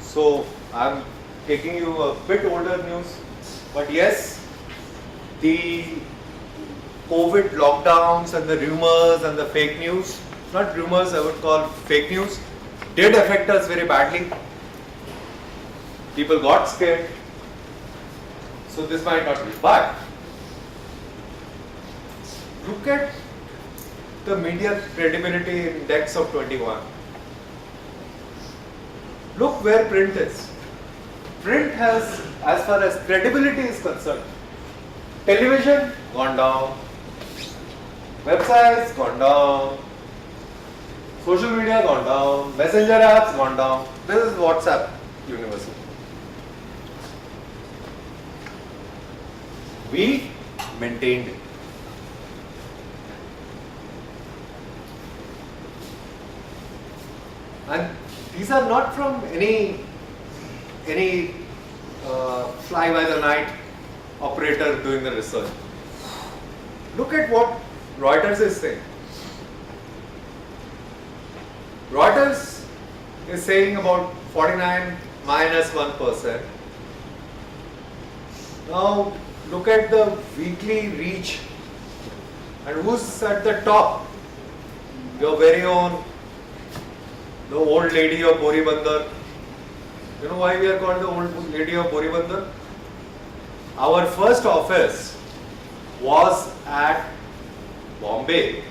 Speaker 2: So I'm taking you a bit older news. But yes, the COVID lockdowns and the rumors and the fake news, not rumors, I would call fake news, did affect us very badly. People got scared. So this might not be. But look at the media credibility index of 21. Look where print is. Print has, as far as credibility is concerned, television gone down, websites gone down, social media gone down, messenger apps gone down. This is WhatsApp universal. We maintained it. And these are not from any fly by the night operator doing the research. Look at what Reuters is saying. Reuters is saying about 49 minus 1%. Now look at the weekly reach and who's at the top? Your very own, the old lady of Boribandar. You know why we are called the old lady of Boribandar? Our first office was at Bombay,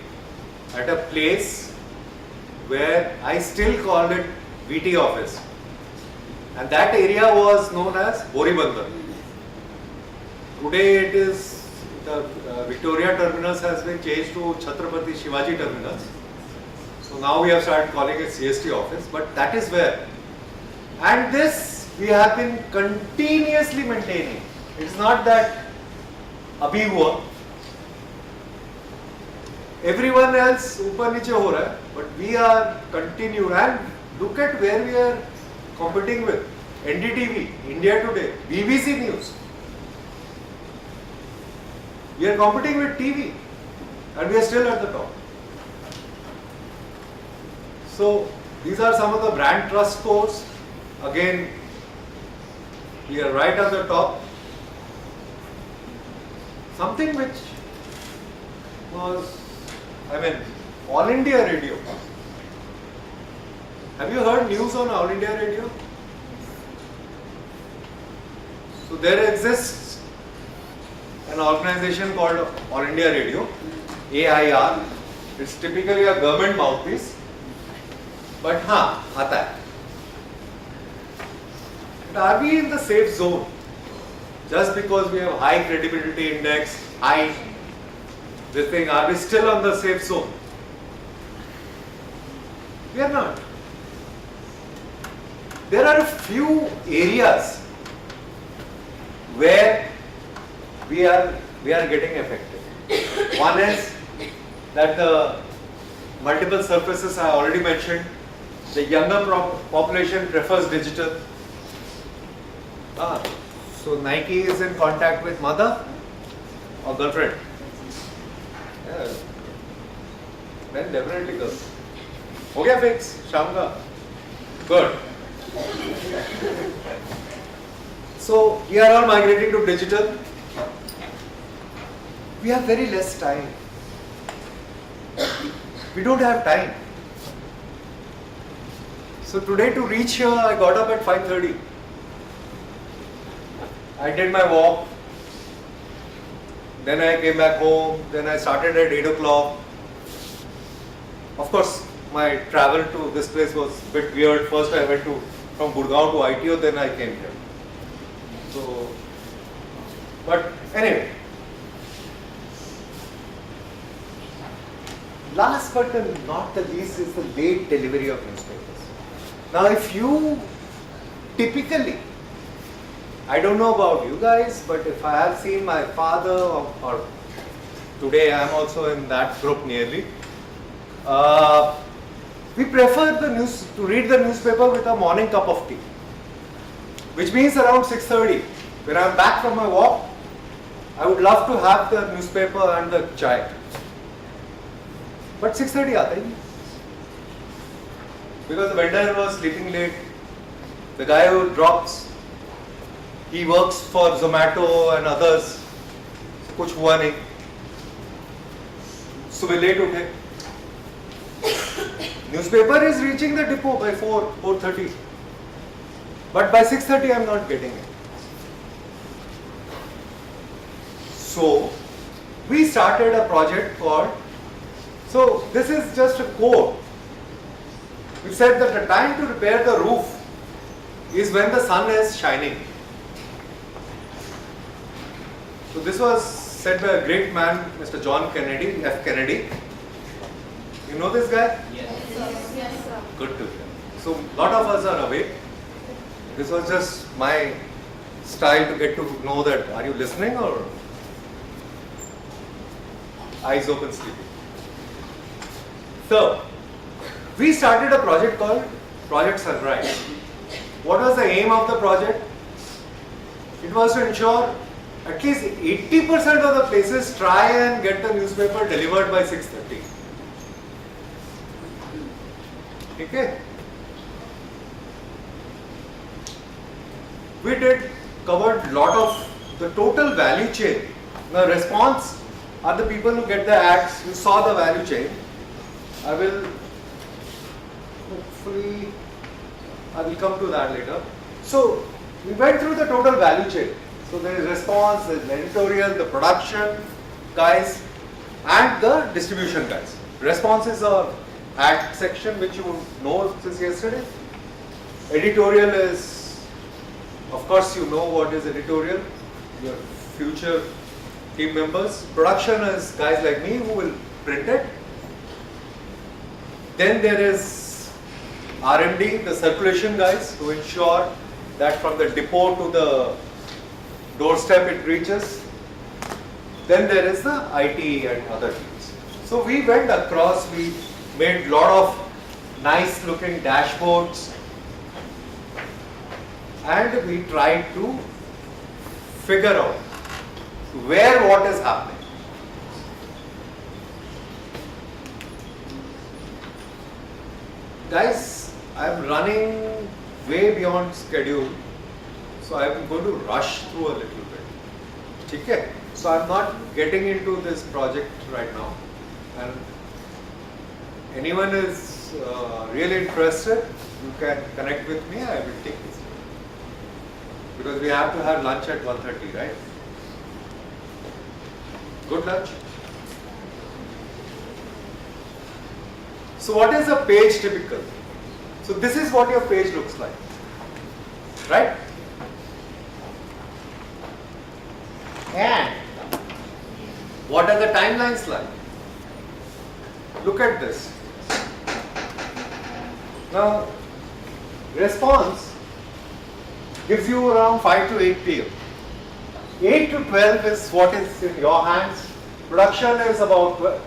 Speaker 2: at a place where I still call it VT office. And that area was known as Boribandar. Today it is, the Victoria terminus has been changed to Chhatrapati Shivaji terminus. So now we have started calling it CST office, but that is where. And this we have been continuously maintaining. It's not that abhi hua. Everyone else ऊपर नीचे हो रहा है, but we are continued. And look at where we are competing with. NDTV, India Today, BBC News. We are competing with TV, and we are still at the top. So these are some of the brand trust scores. Again, we are right at the top. Something which was, All India Radio. Have you heard news on All India Radio? So there exists an organization called All India Radio, AIR. It's typically a government mouthpiece, but आता है. But are we in the safe zone? Just because we have high credibility index, high this thing, are we still on the safe zone? We are not. There are a few areas where we are getting affected. One is that the multiple surfaces I already mentioned. The younger population prefers digital. So Nike is in contact with mother or girlfriend. Yeah. Then definitely girl. हो गया fix शाम का. Good. So we are all migrating to digital. We have very less time. We don't have time. So today to reach here, I got up at 5:30. I did my walk. Then I came back home. Then I started at 8 o'clock. Of course, my travel to this place was a bit weird. First I went from Gurgaon to ITO, then I came here. So, but anyway. Last but not the least is the late delivery of newspapers. Now if you typically, I don't know about you guys, but if I have seen my father or today I am also in that group nearly, we prefer to read the newspaper with a morning cup of tea, which means around 6:30. When I'm back from my walk, I would love to have the newspaper and the chai. But 6:30 aata hi nahi. Because the vendor was sleeping late. The guy who drops, he works for Zomato and others. कुछ हुआ नहीं. सुबह late उठे. Newspaper is reaching the depot by 4:30. But by 6:30 I am not getting it. So we started a project called, so this is just a code. We said that the time to repair the roof is when the sun is shining. So this was said by a great man, Mr. John Kennedy, F. Kennedy. You know this guy?
Speaker 3: Yes, sir.
Speaker 2: Good to hear. So lot of us are awake. This was just my style to get to know that are you listening or eyes open sleeping. So we started a project called Project Sunrise. What was the aim of the project? It was to ensure at least 80% of the places try and get the newspaper delivered by 6:30. Okay? We covered lot of the total value chain. The response are the people who get the ads. You saw the value chain. I will come to that later. So we went through the total value chain. So there is response, there is editorial, the production guys, and the distribution guys. Response is a ad section which you know since yesterday. Editorial is, of course, you know what is editorial. Your future team members. Production is guys like me who will print it. Then there is R&D, the circulation guys who ensure that from the depot to the doorstep it reaches. Then there is the IT and other teams. So we went across, we made lot of nice looking dashboards and we tried to figure out where what is happening. Guys, I am running way beyond schedule, so I am going to rush through a little bit. Okay? So I am not getting into this project right now. And anyone is really interested, you can connect with me. I will take this because we have to have lunch at 1:30, right? Good lunch. So what is a page typical? So this is what your page looks like, right? And what are the timelines like? Look at this. Now, response gives you around 5 to 8 p.m. 8 to 12 is what is in your hands. Production is about,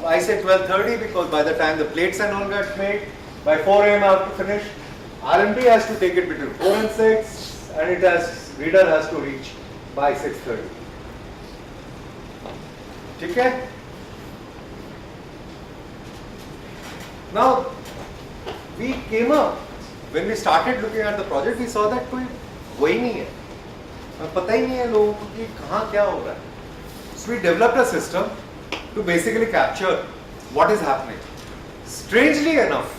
Speaker 2: I say 12:30 because by the time the plates and all get made, by 4 a.m. I have to finish. R&D has to take it between 4 and 6 and reader has to reach by 6:30. Okay? Now, we came up, when we started looking at the project, we saw that कोई हो ही नहीं है. पता ही नहीं है लोगों को कि कहाँ क्या हो रहा है. So we developed a system to basically capture what is happening. Strangely enough,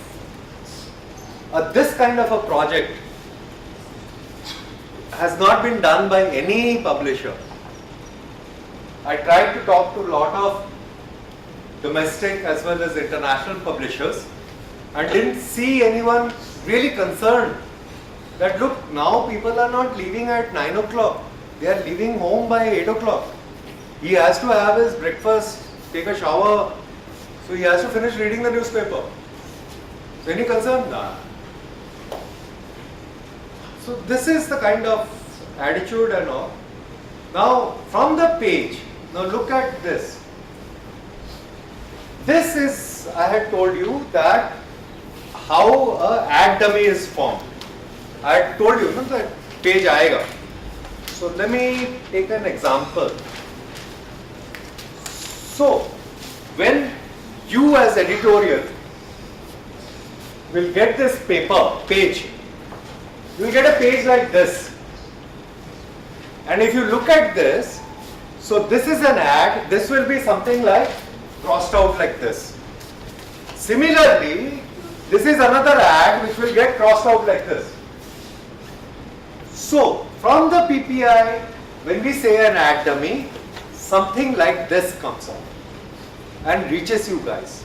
Speaker 2: this kind of a project has not been done by any publisher. I tried to talk to a lot of domestic as well as international publishers and didn't see anyone really concerned that look, now people are not leaving at 9 o'clock, they are leaving home by 8 o'clock. He has to have his breakfast, take a shower, so he has to finish reading the newspaper. So any concern? Nah. So this is the kind of attitude and all. Now from the page, now look at this. This is, I had told you that how a ad dummy is formed. I told you no, that page aayega. So let me take an example. So when you as editorial will get this page, you will get a page like this. And if you look at this, so this is an ad, this will be something like crossed out like this. Similarly, this is another ad which will get crossed out like this. So, from the PPI, when we say an ad dummy, something like this comes out and reaches you guys.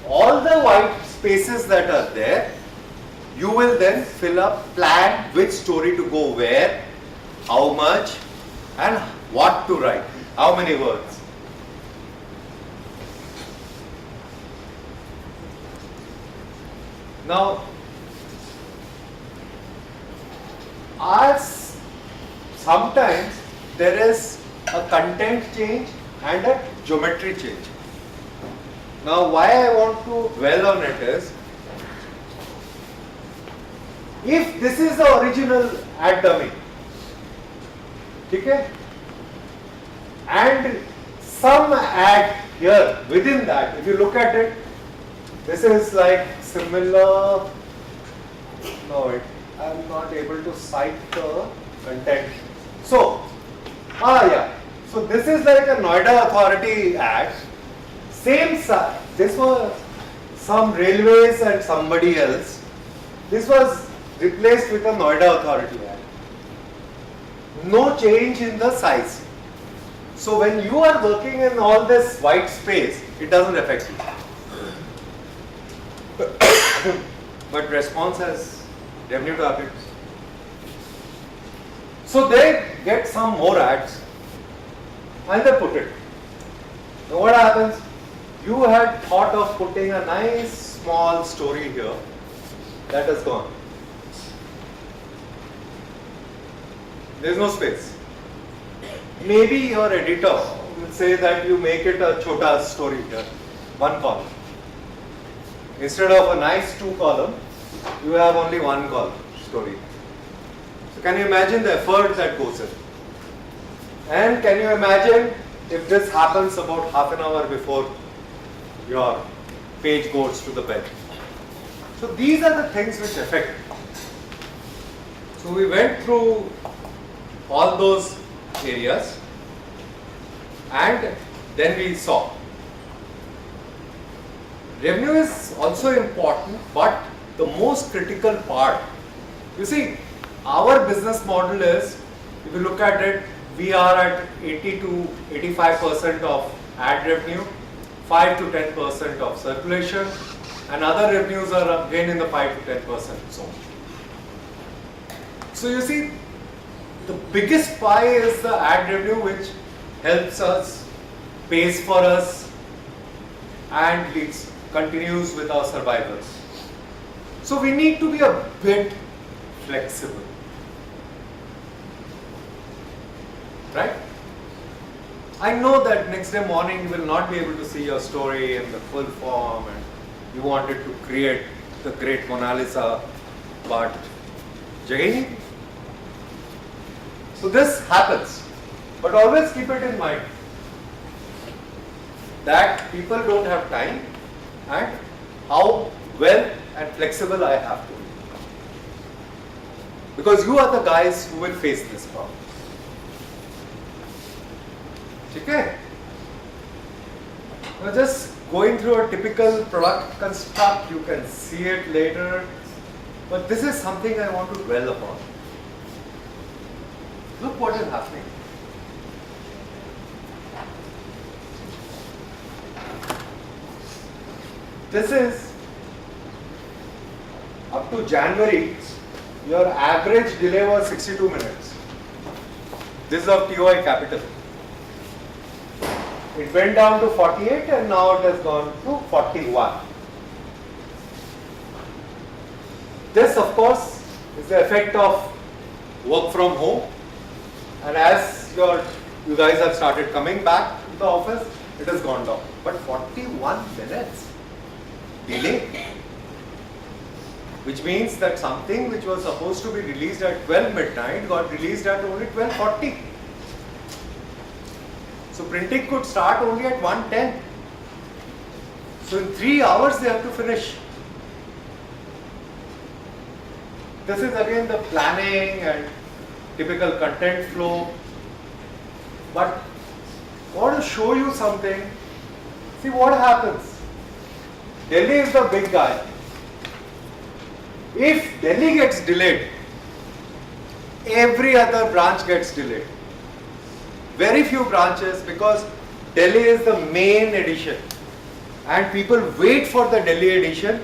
Speaker 2: All the white spaces that are there, you will then fill up, plan which story to go where, how much, and what to write, how many words. Now, as sometimes there is a content change and a geometry change. Now, why I want to dwell on it is, if this is the original ad dummy, okay, and some ad here within that, if you look at it, this is like similar. No, I'm not able to cite the content. So, yeah. So this is like a Noida Authority ad. Same size. This was some railways and somebody else. This was replaced with a Noida Authority ad. No change in the size. So when you are working in all this white space, it doesn't affect you. But response has revenue targets. So they get some more ads and they put it. Now what happens? You had thought of putting a nice small story here. That is gone. There is no space. Maybe your editor will say that you make it a chota story here, one column. Instead of a nice 2 column, you have only 1 column story. So can you imagine the effort that goes in? And can you imagine if this happens about half an hour before your page goes to the bed? So these are the things which affect. So we went through all those areas and then we saw. Revenue is also important, but the most critical part, you see, our business model is, if you look at it, we are at 80 to 85% of ad revenue, 5 to 10% of circulation, and other revenues are again in the 5 to 10% zone. So you see, the biggest pie is the ad revenue, which helps us, pays for us, and continues with our survival. So we need to be a bit flexible, right? I know that next day morning you will not be able to see your story in the full form and you wanted to create the great Mona Lisa, but Jagini. So this happens, but always keep it in mind that people don't have time and how well and flexible I have to be. Because you are the guys who will face this problem. Okay? Now just going through a typical product construct, you can see it later, but this is something I want to dwell upon. Look what is happening. This is up to January, your average delay was 62 minutes. This is of TOI Capital. It went down to 48 and now it has gone to 41. This, of course, is the effect of work from home, and as you guys have started coming back to the office, it has gone down. But 41 minutes delay. which means that something which was supposed to be released at 12 midnight got released at only 12:40. So printing could start only at 1:10. So in 3 hours they have to finish. This is again the planning and typical content flow. But I want to show you something. See what happens. Delhi is the big guy. If Delhi gets delayed, every other branch gets delayed. Very few branches, because Delhi is the main edition and people wait for the Delhi edition,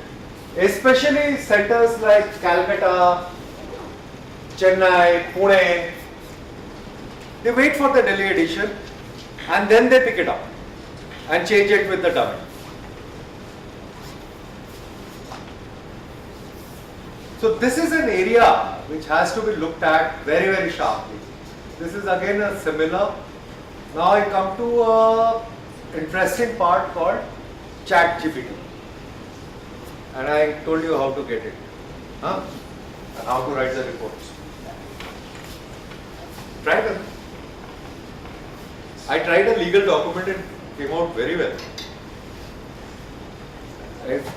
Speaker 2: especially centers like Calcutta, Chennai, Pune. They wait for the Delhi edition and then they pick it up and change it with the dummy. So this is an area which has to be looked at very, very sharply. This is again a similar. Now I come to a interesting part called ChatGPT. And I told you how to get it. Huh? And how to write the reports. Try them. I tried a legal document and came out very well.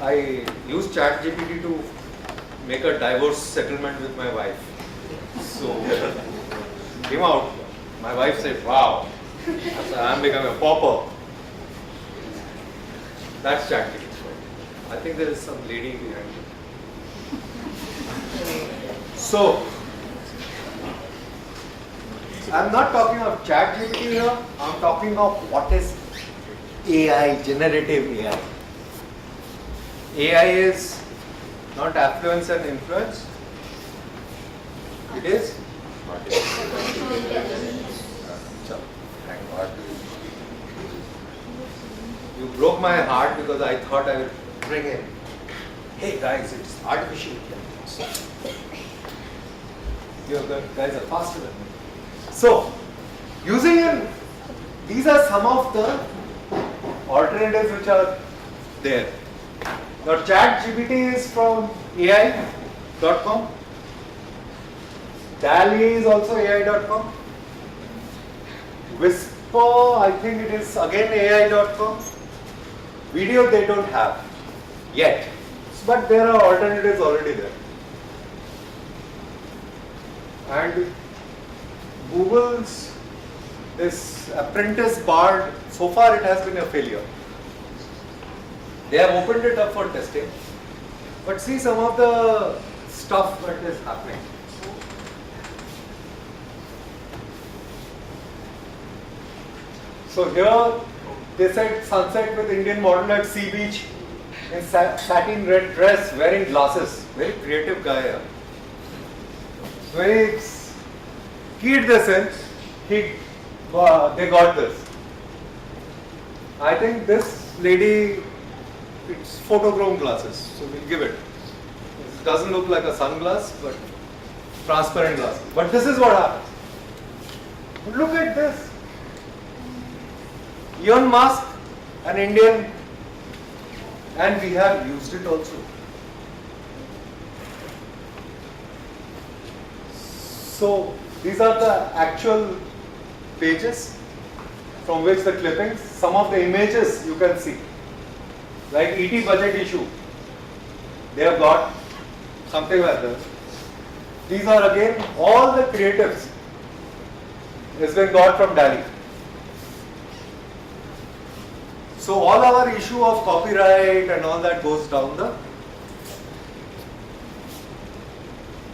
Speaker 2: I used ChatGPT to make a divorce settlement with my wife. So, came out. My wife said, wow, I'm becoming a pauper. That's ChatGPT. I think there is some lady behind you. So, I'm not talking of ChatGPT here, I'm talking of what is AI, generative AI. AI is not affluence and influence. It is? Thank God. You broke my heart because I thought I would bring in, hey guys, it's artificial intelligence. You guys are faster than me. So, these are some of the alternatives which are there. Now ChatGPT is from AI.com. DALL-E is also AI.com. Whisper, I think it is again AI.com. Video they don't have yet, but there are alternatives already there. And Google's this apprentice Bard, so far it has been a failure. They have opened it up for testing, but see some of the stuff that is happening. So here they said sunset with Indian model at sea beach in satin red dress wearing glasses. Very creative guy here. When he keyed this in, they got this. I think this lady, it's photochrome glasses, so we'll give it. It doesn't look like a sunglass, but transparent glass. But this is what happens. Look at this. Elon Musk, an Indian, and we have used it also. So these are the actual pages from which the clippings, some of the images you can see, like ET budget issue, they have got something like this. These are again all the creatives has been got from DALL-E. So all our issue of copyright and all that goes down the.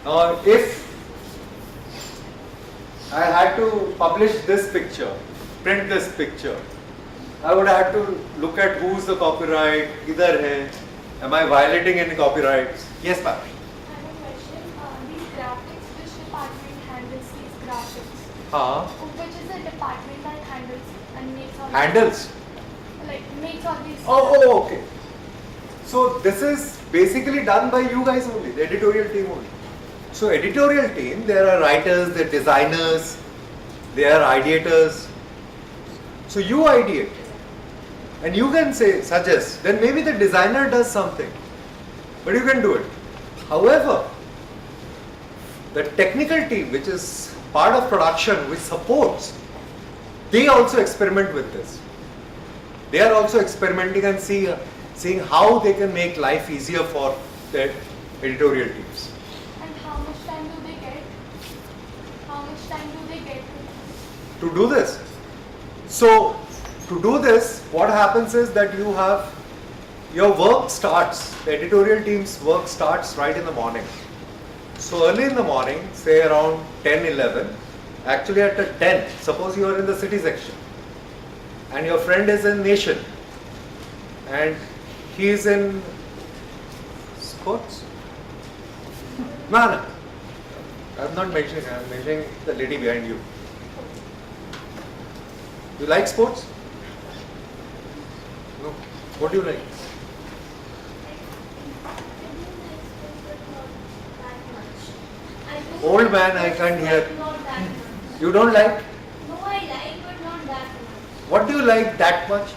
Speaker 2: Now if I had to publish this picture, print this picture, I would have to look at who's the copyright, idhar hai, am I violating any copyrights? Yes, ma'am.
Speaker 3: I have a question. These graphics, which department handles these graphics? Which is the department that handles and makes all
Speaker 2: Handles?
Speaker 3: makes all these.
Speaker 2: Oh, okay. So this is basically done by you guys only, the editorial team only. So editorial team, there are writers, there are designers, there are ideators. So you ideate and you can say, suggest, then maybe the designer does something, but you can do it. However, the technical team, which is part of production, which supports, they also experiment with this. They are also experimenting and seeing how they can make life easier for their editorial teams.
Speaker 3: And how much time do they get? How much time do they get
Speaker 2: To do this. So, to do this, what happens is that your work starts, the editorial team's work starts right in the morning. So early in the morning, say around 10, 11, actually at 10, suppose you are in the city section and your friend is in Nation and he is in sports. No, I'm not mentioning, I'm mentioning the lady behind you. You like sports? No. What do you like? Old man, I can't hear.
Speaker 3: Not that much.
Speaker 2: You don't like?
Speaker 3: No, I like, but not that much.
Speaker 2: What do you like that much?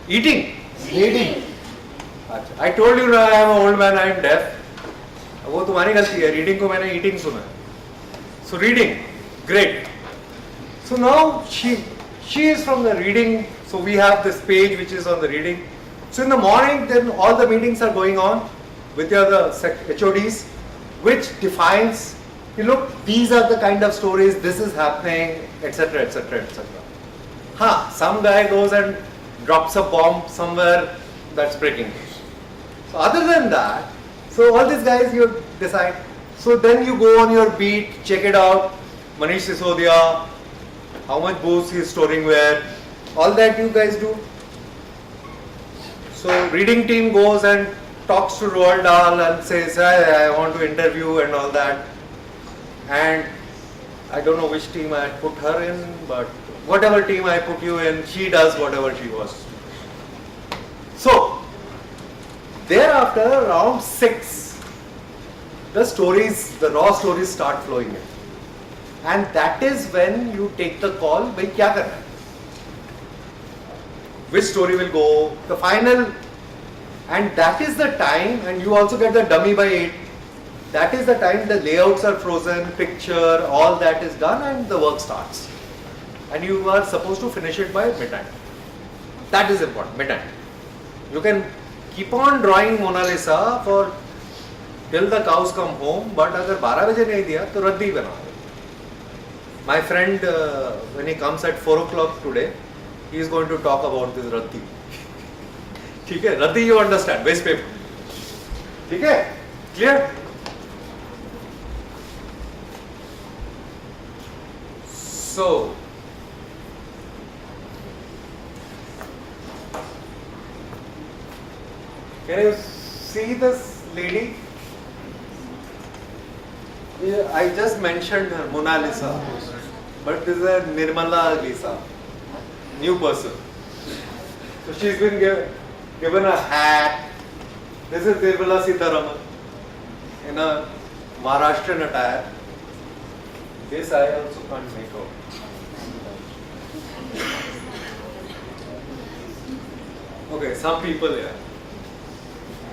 Speaker 2: Eating.
Speaker 3: Reading.
Speaker 2: अच्छा, I told you now I am an old man, I am deaf. वो तुम्हारी गलती है. Reading को मैंने eating सुना. So reading, great. So now she is from the reading. So we have this page which is on the reading. So in the morning, then all the meetings are going on with the other HODs, which defines, look, these are the kind of stories, this is happening, etc., etc., etc. Some guy goes and drops a bomb somewhere, that's breaking news. So other than that, so all these guys you decide. So then you go on your beat, check it out, Manish Sisodia, how much booze he is storing where, all that you guys do. So reading team goes and talks to Roald Dahl and says, hey, I want to interview and all that. And I don't know which team I put her in, but whatever team I put you in, she does whatever she was. So, thereafter around 6, the raw stories start flowing in. And that is when you take the call, bhai kya karna hai? Which story will go, the final. And that is the time, and you also get the dummy by 8. That is the time the layouts are frozen, picture, all that is done, and the work starts. And you are supposed to finish it by midnight. That is important, midnight. You can keep on drawing Mona Lisa for till the cows come home, but अगर 12 बजे नहीं दिया तो रद्दी बना दो. My friend, when he comes at 4 o'clock today, he is going to talk about this रद्दी. ठीक है, रद्दी you understand, waste paper. ठीक है, clear? So, can you see this lady? Yeah, I just mentioned her, Mona Lisa, but this is a Nirmala Lisa, new person. So she's been given a hat. This is Nirmala Sitharaman in a Maharashtrian attire. This I also can't make out. Okay, some people here.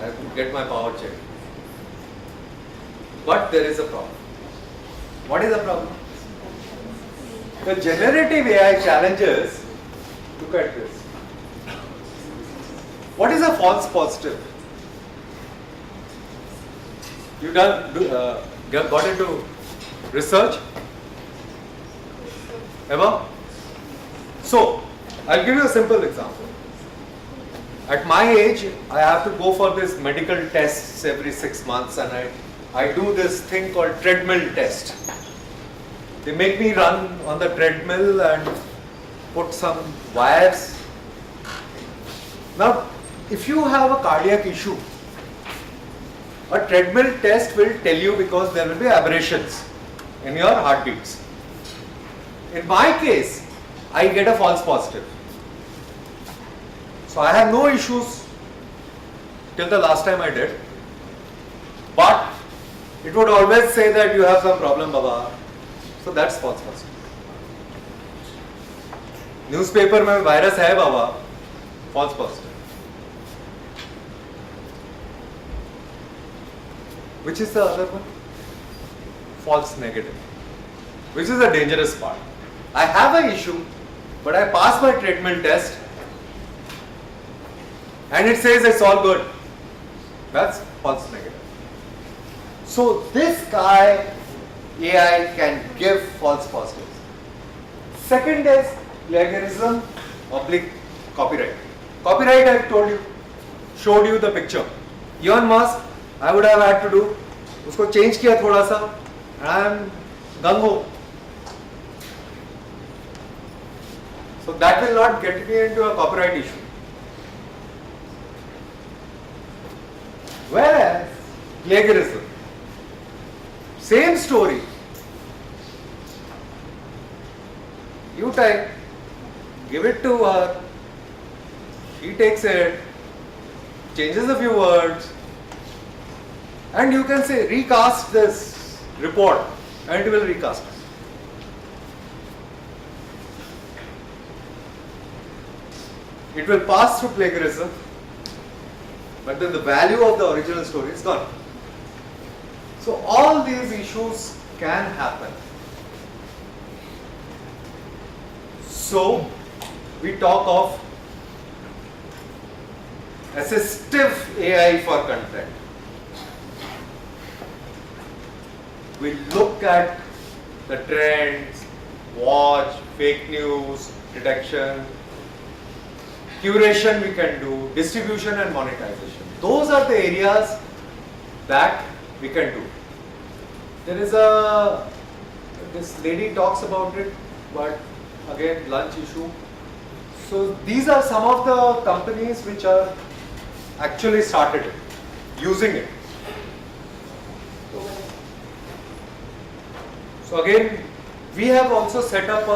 Speaker 2: I have to get my power checked. But there is a problem. What is the problem? The generative AI challenges, look at this. What is a false positive? You got into research? Ever? So, I'll give you a simple example. At my age, I have to go for this medical tests every 6 months, and I do this thing called treadmill test. They make me run on the treadmill and put some wires. Now, if you have a cardiac issue, a treadmill test will tell you because there will be aberrations in your heartbeats. In my case, I get a false positive. So I have no issues till the last time I did. But it would always say that you have some problem, Baba. So that's false positive. Newspaper mein virus hai, Baba. False positive. Which is the other one? False negative. Which is the dangerous part. I have an issue, but I pass my treadmill test and it says it's all good. That's false negative. So this guy, AI, can give false positives. Second is plagiarism oblique copyright. Copyright, I told you, showed you the picture. Elon Musk, I would have had to do, उसको change किया थोड़ा सा, and I am gung ho. So that will not get me into a copyright issue. Whereas plagiarism, same story. You type, give it to her, she takes it, changes a few words, and you can say recast this report, and it will recast it. It will pass through plagiarism, but then the value of the original story is gone. So all these issues can happen. So we talk of assistive AI for content. We look at the trends, watch, fake news, detection, curation we can do, distribution and monetization. Those are the areas that we can do. There is this lady talks about it, but again, lunch issue. So these are some of the companies which are actually started it, using it. So again, we have also set up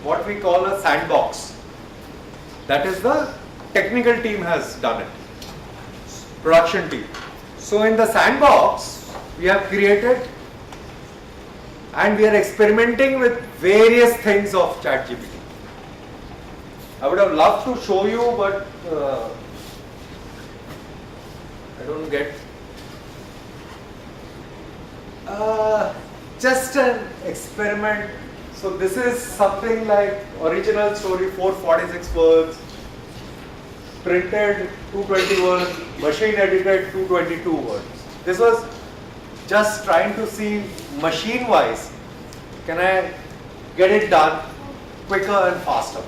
Speaker 2: what we call a sandbox. That is the technical team has done it, production team. So in the sandbox, we have created and we are experimenting with various things of ChatGPT. I would have loved to show you, but I don't get. Just an experiment. So this is something like original story 446 words, printed 220 words, machine edited 222 words. This was just trying to see machine wise, can I get it done quicker and faster.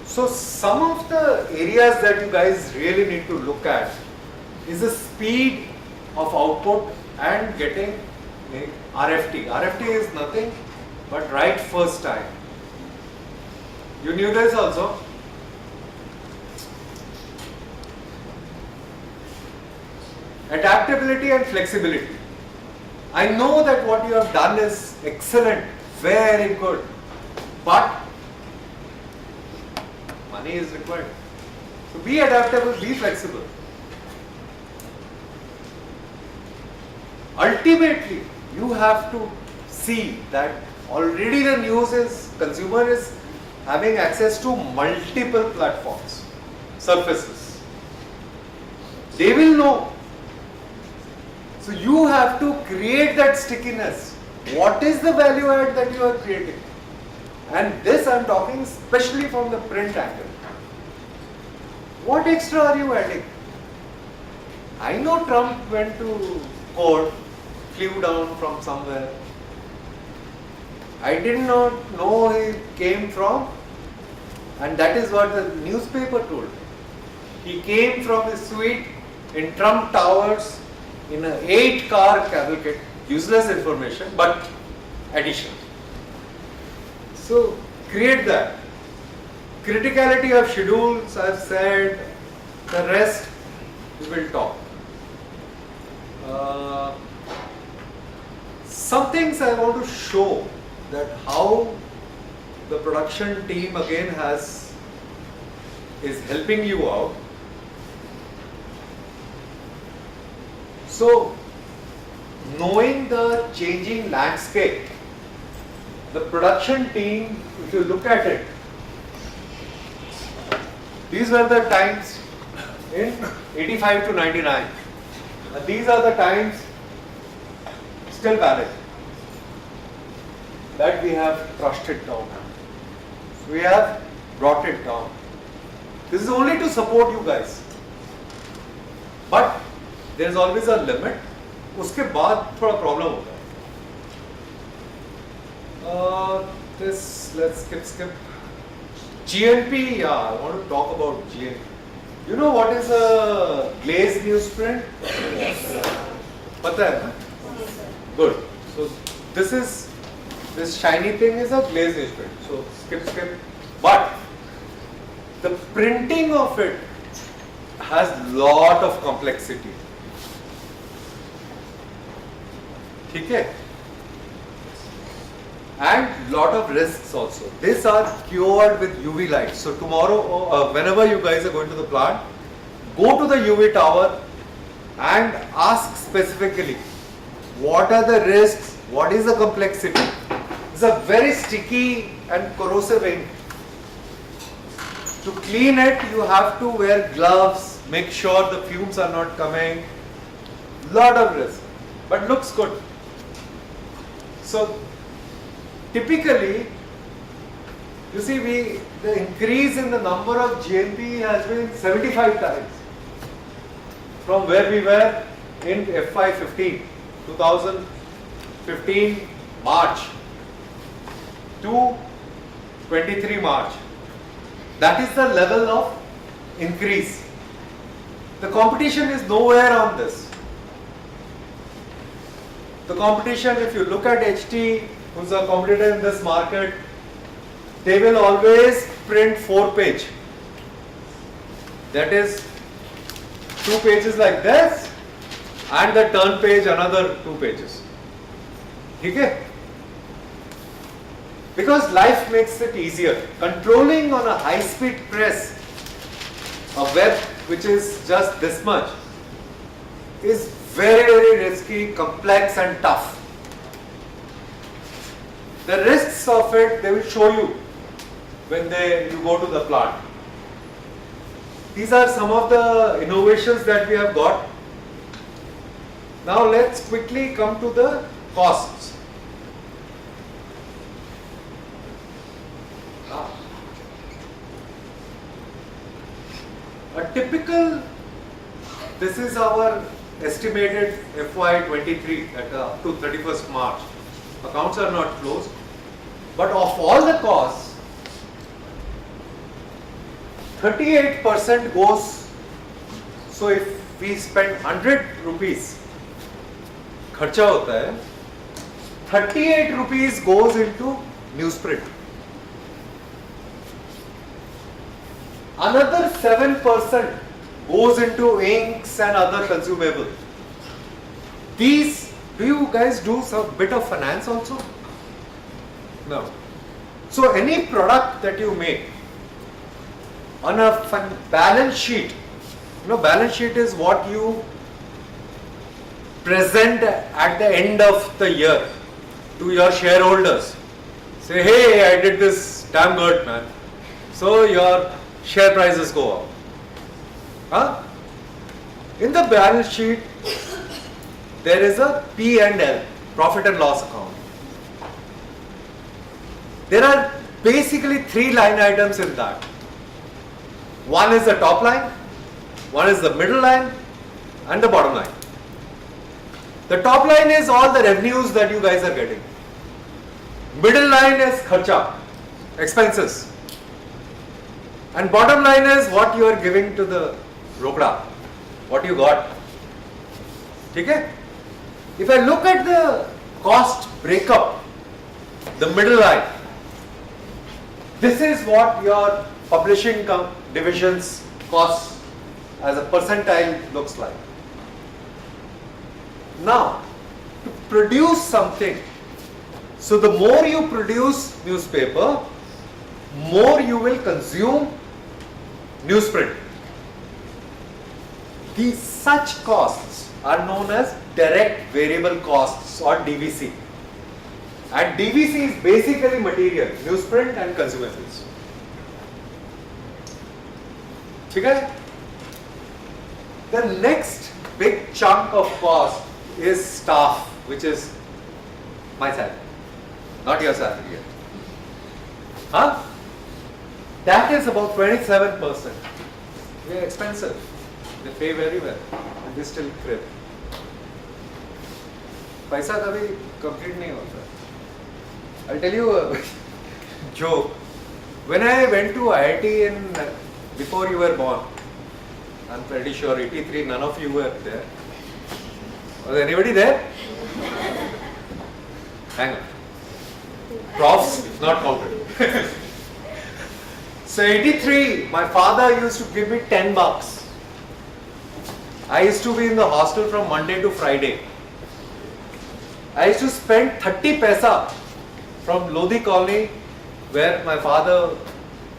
Speaker 2: So some of the areas that you guys really need to look at is the speed of output and getting RFT. RFT is nothing but right first time. You knew this also? Adaptability and flexibility. I know that what you have done is excellent, very good, but money is required. So be adaptable, be flexible. Ultimately, you have to see that already the news is, consumer is having access to multiple platforms, surfaces. They will know. So you have to create that stickiness. What is the value add that you are creating? And this I am talking especially from the print angle. What extra are you adding? I know Trump went to court, flew down from somewhere. I did not know he came from, and that is what the newspaper told. He came from his suite in Trump Towers in an 8-car cavalcade. Useless information, but addition. So create that. Criticality of schedules, I have said. The rest we will talk. Some things I want to show that how the production team again is helping you out. So knowing the changing landscape, the production team, if you look at it, these were the times in 85 to 99. And these are the times still valid that we have crushed it down. We have brought it down. This is only to support you guys. But there is always a limit. उसके बाद थोड़ा problem होता है. This let's skip. GNP, yeah, I want to talk about GNP. You know what is a glazed newsprint?
Speaker 3: Yes, sir.
Speaker 2: पता है ना?
Speaker 3: Yes, sir.
Speaker 2: Good. So this shiny thing is a glazed newsprint. So skip. But the printing of it has lot of complexity. ठीक है? And lot of risks also. These are cured with UV light. So tomorrow, whenever you guys are going to the plant, go to the UV tower and ask specifically what are the risks, what is the complexity. It's a very sticky and corrosive ink. To clean it, you have to wear gloves, make sure the fumes are not coming. Lot of risk, but looks good. So typically, you see, the increase in the number of GNP has been 75 times from where we were in FY15, 2015 March to 23 March. That is the level of increase. The competition is nowhere on this. The competition, if you look at HT, who's a competitor in this market, they will always print 4-page. That is 2 pages like this and the turn page another 2 pages. Okay? Because life makes it easier. Controlling on a high-speed press a web which is just this much is very, very risky, complex and tough. The risks of it, they will show you when you go to the plant. These are some of the innovations that we have got. Now let's quickly come to the costs. A typical, this is our estimated FY23 at up to 31st March. Accounts are not closed, but of all the costs, 38% goes. So if we spend 100 rupees, खर्चा होता है, 38 rupees goes into newsprint. Another 7% goes into inks and other consumables. These, do you guys do some bit of finance also? No. So any product that you make on a balance sheet, balance sheet is what you present at the end of the year to your shareholders. Say, hey, I did this damn good, man. So your share prices go up. Huh? In the balance sheet, there is a P&L, profit and loss account. There are basically 3 line items in that. One is the top line, one is the middle line, and the bottom line. The top line is all the revenues that you guys are getting. Middle line is kharcha, expenses. And bottom line is what you are giving to the rokda, what you got. Okay? If I look at the cost breakup, the middle line, this is what your publishing division's cost as a percentile looks like. Now, to produce something, so the more you produce newspaper, more you will consume newsprint. These such costs are known as direct variable costs or DVC. And DVC is basically material, newsprint and consumables. ठीक है? The next big chunk of cost is staff, which is my salary, not your salary yet. Huh? That is about 27%. They are expensive. They pay very well, and they still crib. पैसा कभी complete नहीं होता. I'll tell you a joke. When I went to IIT before you were born, I'm pretty sure 83, none of you were there. Was anybody there? Hang on. Profs not counted. So 83, my father used to give me 10 bucks. I used to be in the hostel from Monday to Friday. I used to spend 30 paisa from Lodi colony, where my father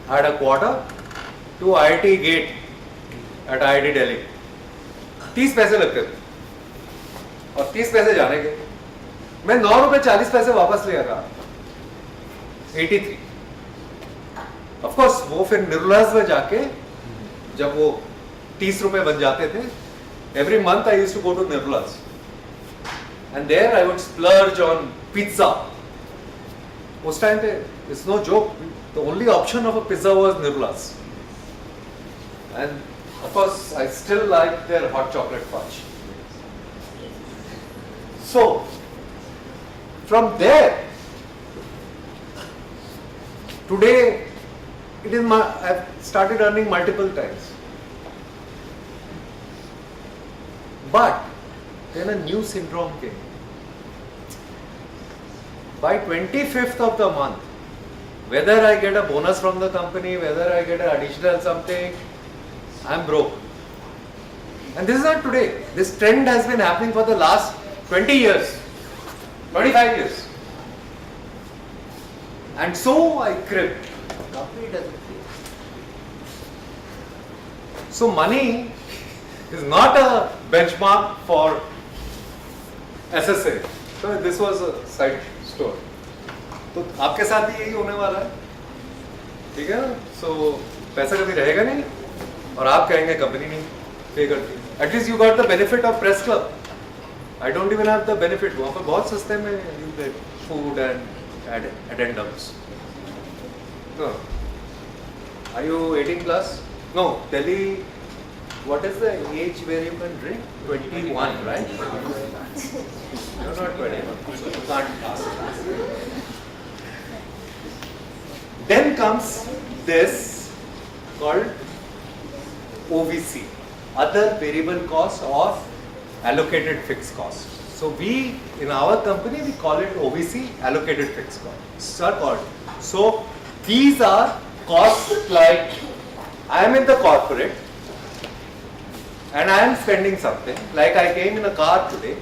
Speaker 2: had a quarter, to IIT gate at IIT Delhi. 30 पैसे लगते थे और 30 पैसे जाने के. मैं 9 रुपए 40 पैसे वापस ले आता. 83. Of course वो फिर निर्लाज में जाके जब वो 30 रुपए बन जाते थे, every month I used to go to Nirula's, and there I would splurge on pizza. उस टाइम पे, it's no joke, the only option of a pizza was Nirula's. And of course I still like their hot chocolate fudge. So from there, today I've started earning multiple times. But then a new syndrome came. By 25th of the month, whether I get a bonus from the company, whether I get an additional something, I'm broke. And this is not today. This trend has been happening for the last 20 years, 25 years. And so I cribbed. Company doesn't pay. So money is not a benchmark for SSA. So this was a side story. तो आपके साथ भी यही होने वाला है, ठीक है ना? So पैसा कभी रहेगा नहीं और आप कहेंगे कंपनी नहीं पे करती. At least you got the benefit of press club. I don't even have the benefit. वहाँ पर बहुत सस्ते में you get food and addendums. No. Are you 18 plus? No. Delhi. What is the age where you can drink? 21, right? You're not 21, so you can't ask. Then comes this called OVC, other variable cost or allocated fixed cost. So we, in our company, we call it OVC, allocated fixed costs are called. So these are costs like, I am in the corporate and I am spending something, like I came in a car today,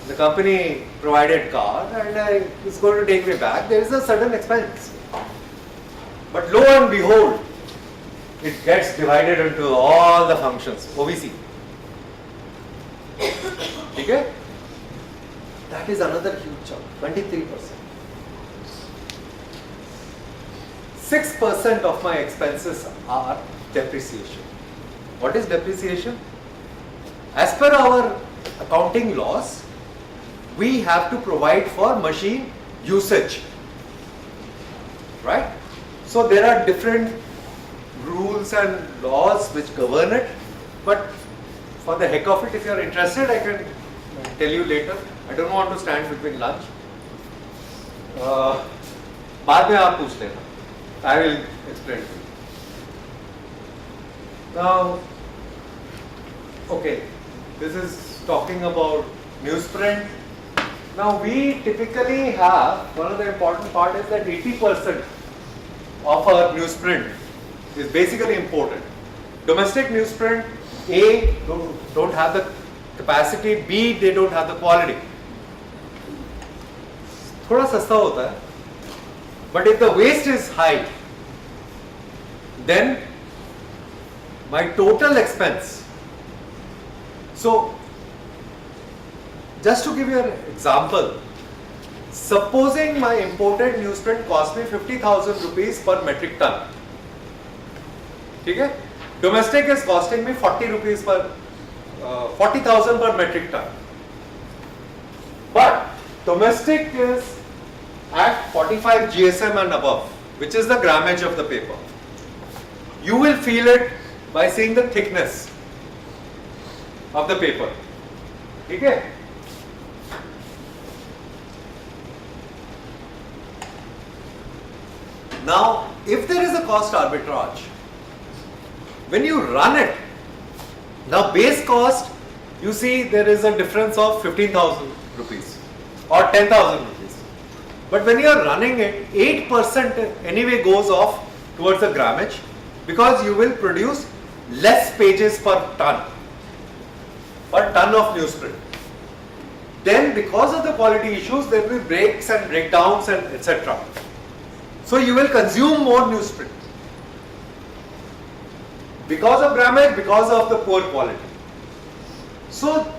Speaker 2: the company provided car and it's going to take me back, there is a certain expense. But lo and behold, it gets divided into all the functions, OVC. Okay? That is another huge chunk, 23%. 6% of my expenses are depreciation. What is depreciation? As per our accounting laws, we have to provide for machine usage. Right? So there are different rules and laws which govern it, but for the heck of it, if you are interested, I can tell you later. I don't want to stand between lunch. बाद में आप पूछ लेना. I will explain to you. Now, okay, this is talking about newsprint. Now we typically have, one of the important part is that 80% of our newsprint is basically imported. Domestic newsprint, A, don't have the capacity, B, they don't have the quality. थोड़ा सस्ता होता है. But if the waste is high, then my total expense. So, just to give you an example, supposing my imported newsprint cost me 50,000 rupees per metric ton. Okay? Domestic is costing me 40 rupees per 40,000 per metric ton. But domestic is at 45 GSM and above, which is the grammage of the paper. You will feel it by seeing the thickness of the paper. Okay? Now, if there is a cost arbitrage, when you run it, now base cost, you see there is a difference of 15,000 rupees or 10,000 rupees. But when you are running it, 8% anyway goes off towards the grammage because you will produce less pages per ton of newsprint. Then because of the quality issues, there will be breaks and breakdowns and etc. So you will consume more newsprint. Because of grammage, because of the poor quality. So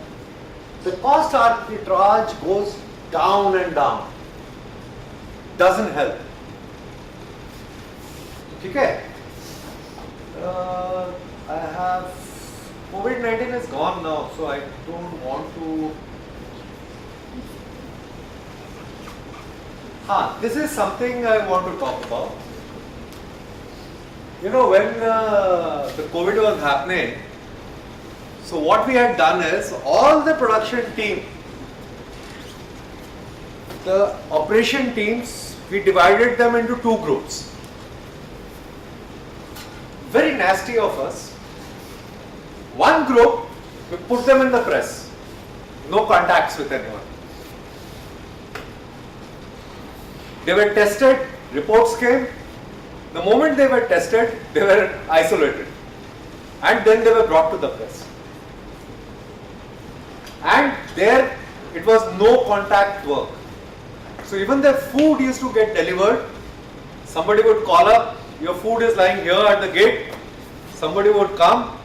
Speaker 2: the cost arbitrage goes down and down. Doesn't help. Okay. I have COVID-19 is gone now, so I don't want to. This is something I want to talk about. You know, when the COVID was happening, so what we had done is all the production team, the operation teams, we divided them into two groups. Very nasty of us. One group, we put them in the press. No contacts with anyone. They were tested, reports came. The moment they were tested, they were isolated. And then they were brought to the press. And there, it was no contact work. So even the food used to get delivered. Somebody would call up, your food is lying here at the gate. Somebody would come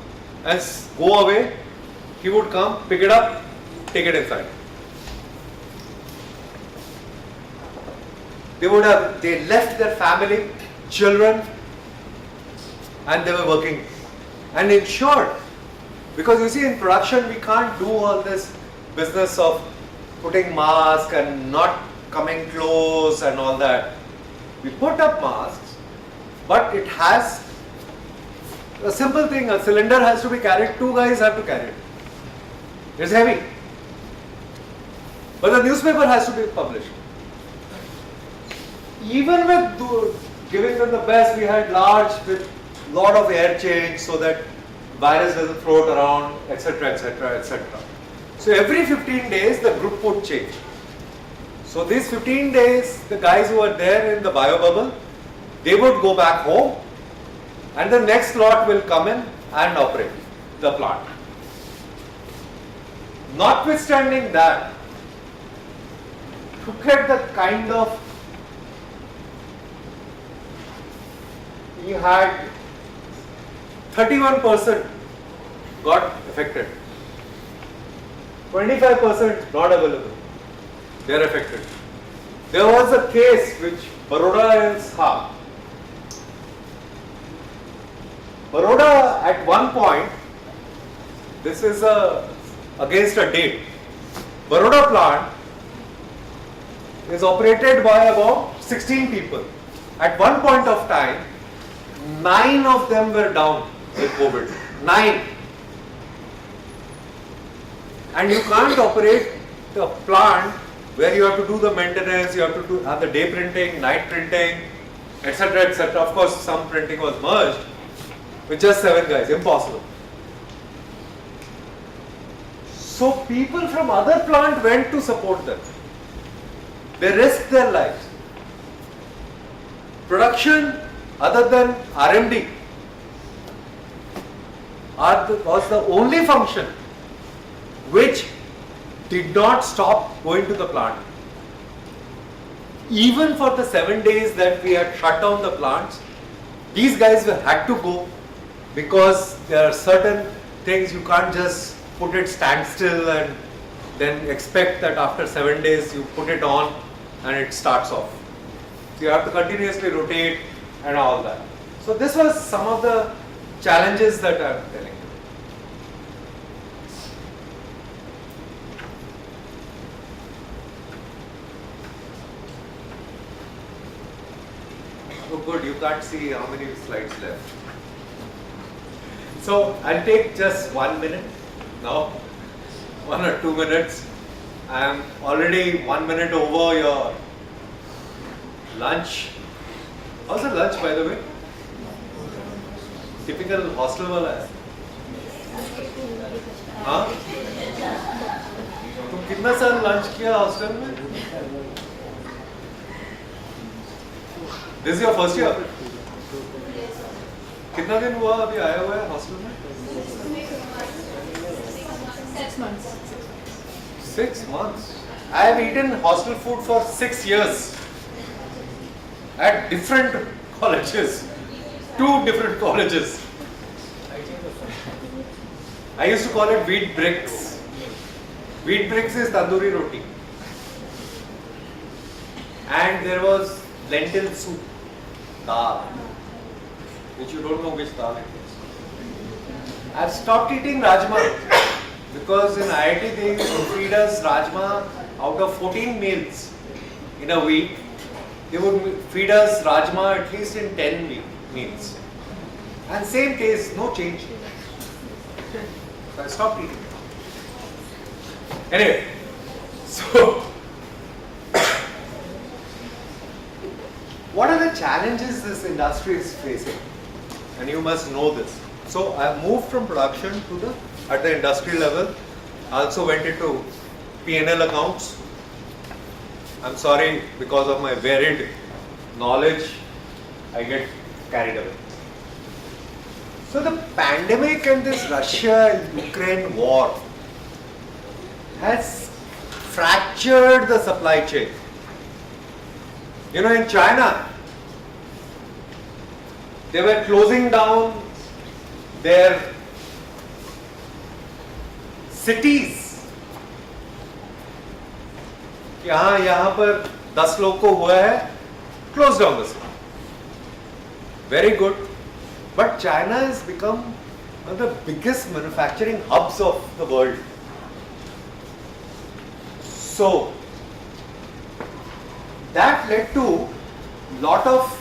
Speaker 2: and go away. He would come, pick it up, take it inside. They left their family, children, and they were working. And ensured, because you see in production we can't do all this business of putting mask and not coming close and all that. We put up masks, but it has a simple thing, a cylinder has to be carried, two guys have to carry it. It's heavy. But the newspaper has to be published. Even with giving them the best, we had large with lot of air change so that virus doesn't float around, etc., etc., etc. So every 15 days the group would change. So these 15 days, the guys who were there in the bio bubble, they would go back home and the next lot will come in and operate the plant. Notwithstanding that, look at the kind of, you had 31% got affected, 25% not available, they are affected. There was a case which Baroda is Baroda at one point, this is against a date, Baroda plant is operated by about 16 people. At one point of time, 9 of them were down with COVID. 9. And you can't operate the plant where you have to do the maintenance, you have to have the day printing, night printing, etc., etc. Of course, some printing was merged with just 7 guys. Impossible. So people from other plant went to support them. They risked their lives. Production, other than RMD, was the only function which did not stop going to the plant. Even for the 7 days that we had shut down the plants, these guys had to go because there are certain things you can't just put it standstill and then expect that after 7 days you put it on and it starts off. So you have to continuously rotate and all that. So this was some of the challenges that I'm telling you. Oh good, you can't see how many slides left. So I'll take just 1 minute now, 1 or 2 minutes. I am already 1 minute over your lunch. How's the lunch by the way? Typical hostel wala hai. हाँ? तुम कितना साल lunch किया hostel में? This is your first year? कितना दिन हुआ अभी आया हुआ है हॉस्टल में?
Speaker 3: 6 months.
Speaker 2: 6 months. I have eaten hostel food for 6 years at different colleges, 2 different colleges. I used to call it wheat bricks. Wheat bricks is tandoori roti. And there was lentil soup, dal, which you don't know which dal it is. I've stopped eating rajma because in IIT they used to feed us rajma out of 14 meals in a week. They would feed us rajma at least in 10 meals. And same case, no change. So I stopped eating it. Anyway, so what are the challenges this industry is facing? And you must know this. So I moved from production to at the industry level. I also went into P&L accounts. I'm sorry, because of my varied knowledge, I get carried away. So the pandemic and this Russia-Ukraine war has fractured the supply chain. You know, in China, they were closing down their cities. यहाँ पर 10 लोग को हुआ है, close down the city. Very good. But China has become one of the biggest manufacturing hubs of the world. So that led to lot of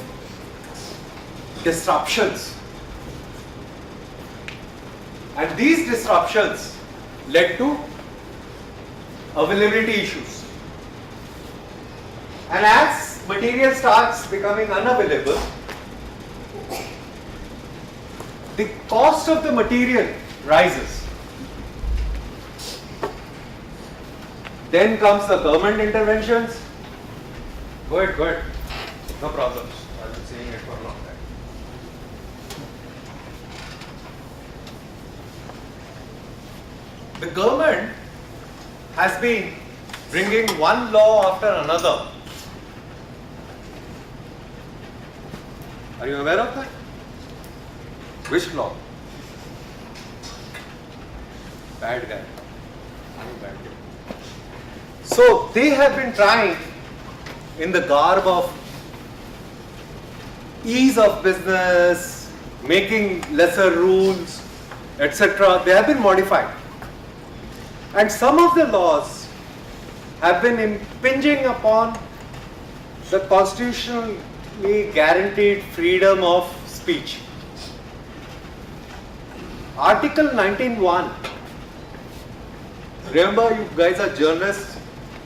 Speaker 2: disruptions. And these disruptions led to availability issues. And as material starts becoming unavailable, the cost of the material rises. Then comes the government interventions. Go ahead. No problems. I've been saying it for a long time. The government has been bringing one law after another. Are you aware of that? Which law? Bad guy. Bad guy. So they have been trying in the garb of ease of business, making lesser rules, etc. They have been modified. And some of the laws have been impinging upon the constitutionally guaranteed freedom of speech. Article 19(1). Remember, you guys are journalists.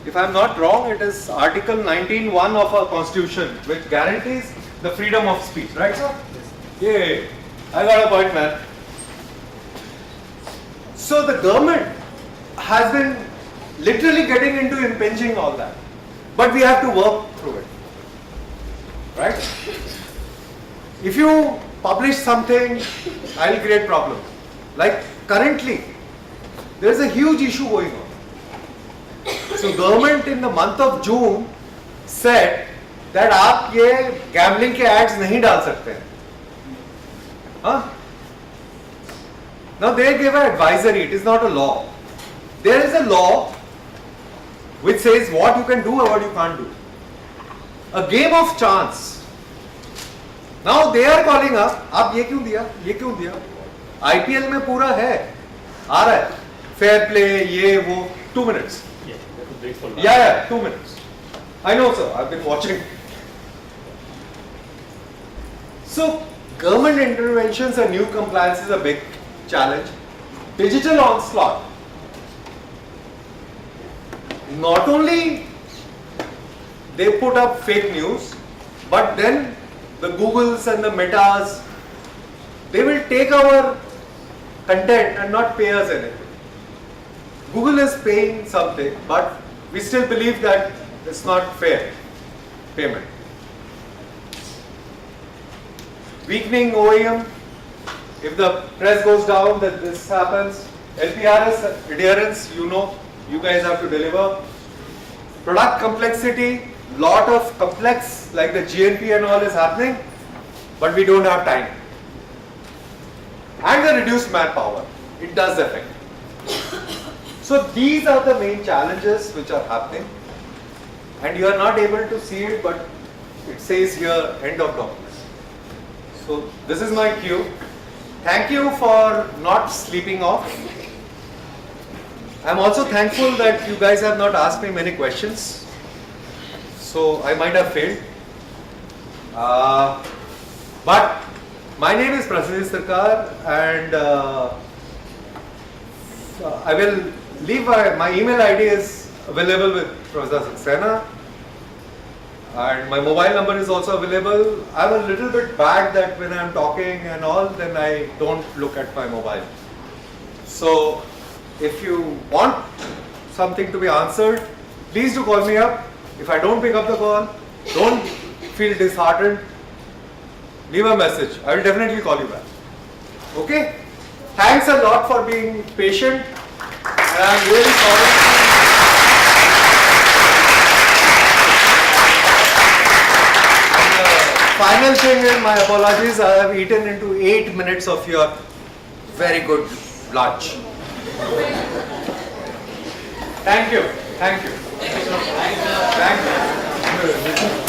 Speaker 2: If I am not wrong, it is Article 19(1) of our Constitution, which guarantees the freedom of speech, right, sir? Yay! I got a point, man. So the government has been literally getting into impinging all that, but we have to work through it, right? If you publish something, I will create problems. Like currently, there is a huge issue going on. So government in the month of June said that आप ये gambling के ads नहीं डाल सकते हैं. Huh? Now they gave an advisory. It is not a law. There is a law which says what you can do and what you can't do. A game of chance Now they are calling us, आप ये क्यों दिया, ये क्यों दिया? IPL में पूरा है, आ रहा है, fair play, ये वो, 2 minutes. Yeah, 2 minutes. I know, sir. I've been watching. So, government interventions and new compliance is a big challenge. Digital onslaught. Not only they put up fake news, but then the Googles and the Metas, they will take our content and not pay us anything. Google is paying something, but we still believe that it's not fair payment. Weakening OEM. If the press goes down that this happens, LPRS adherence, you know, you guys have to deliver. Product complexity, lot of complex like the GNP and all is happening, but we don't have time. And the reduced manpower, it does affect. So these are the main challenges which are happening, and you are not able to see it, but it says here end of document. So this is my cue. Thank you for not sleeping off. I'm also thankful that you guys have not asked me many questions, so I might have failed. But my name is Prasenjit Sarcar, and I will leave my email ID is available with Professor Saxena, and my mobile number is also available. I'm a little bit bad that when I'm talking and all, then I don't look at my mobile. So if you want something to be answered, please do call me up. If I don't pick up the call, don't feel disheartened. Leave a message. I will definitely call you back. Okay? Thanks a lot for being patient. And I'm really sorry. Final thing is my apologies. I have eaten into 8 minutes of your very good lunch. Thank you. Thank you. Thank you.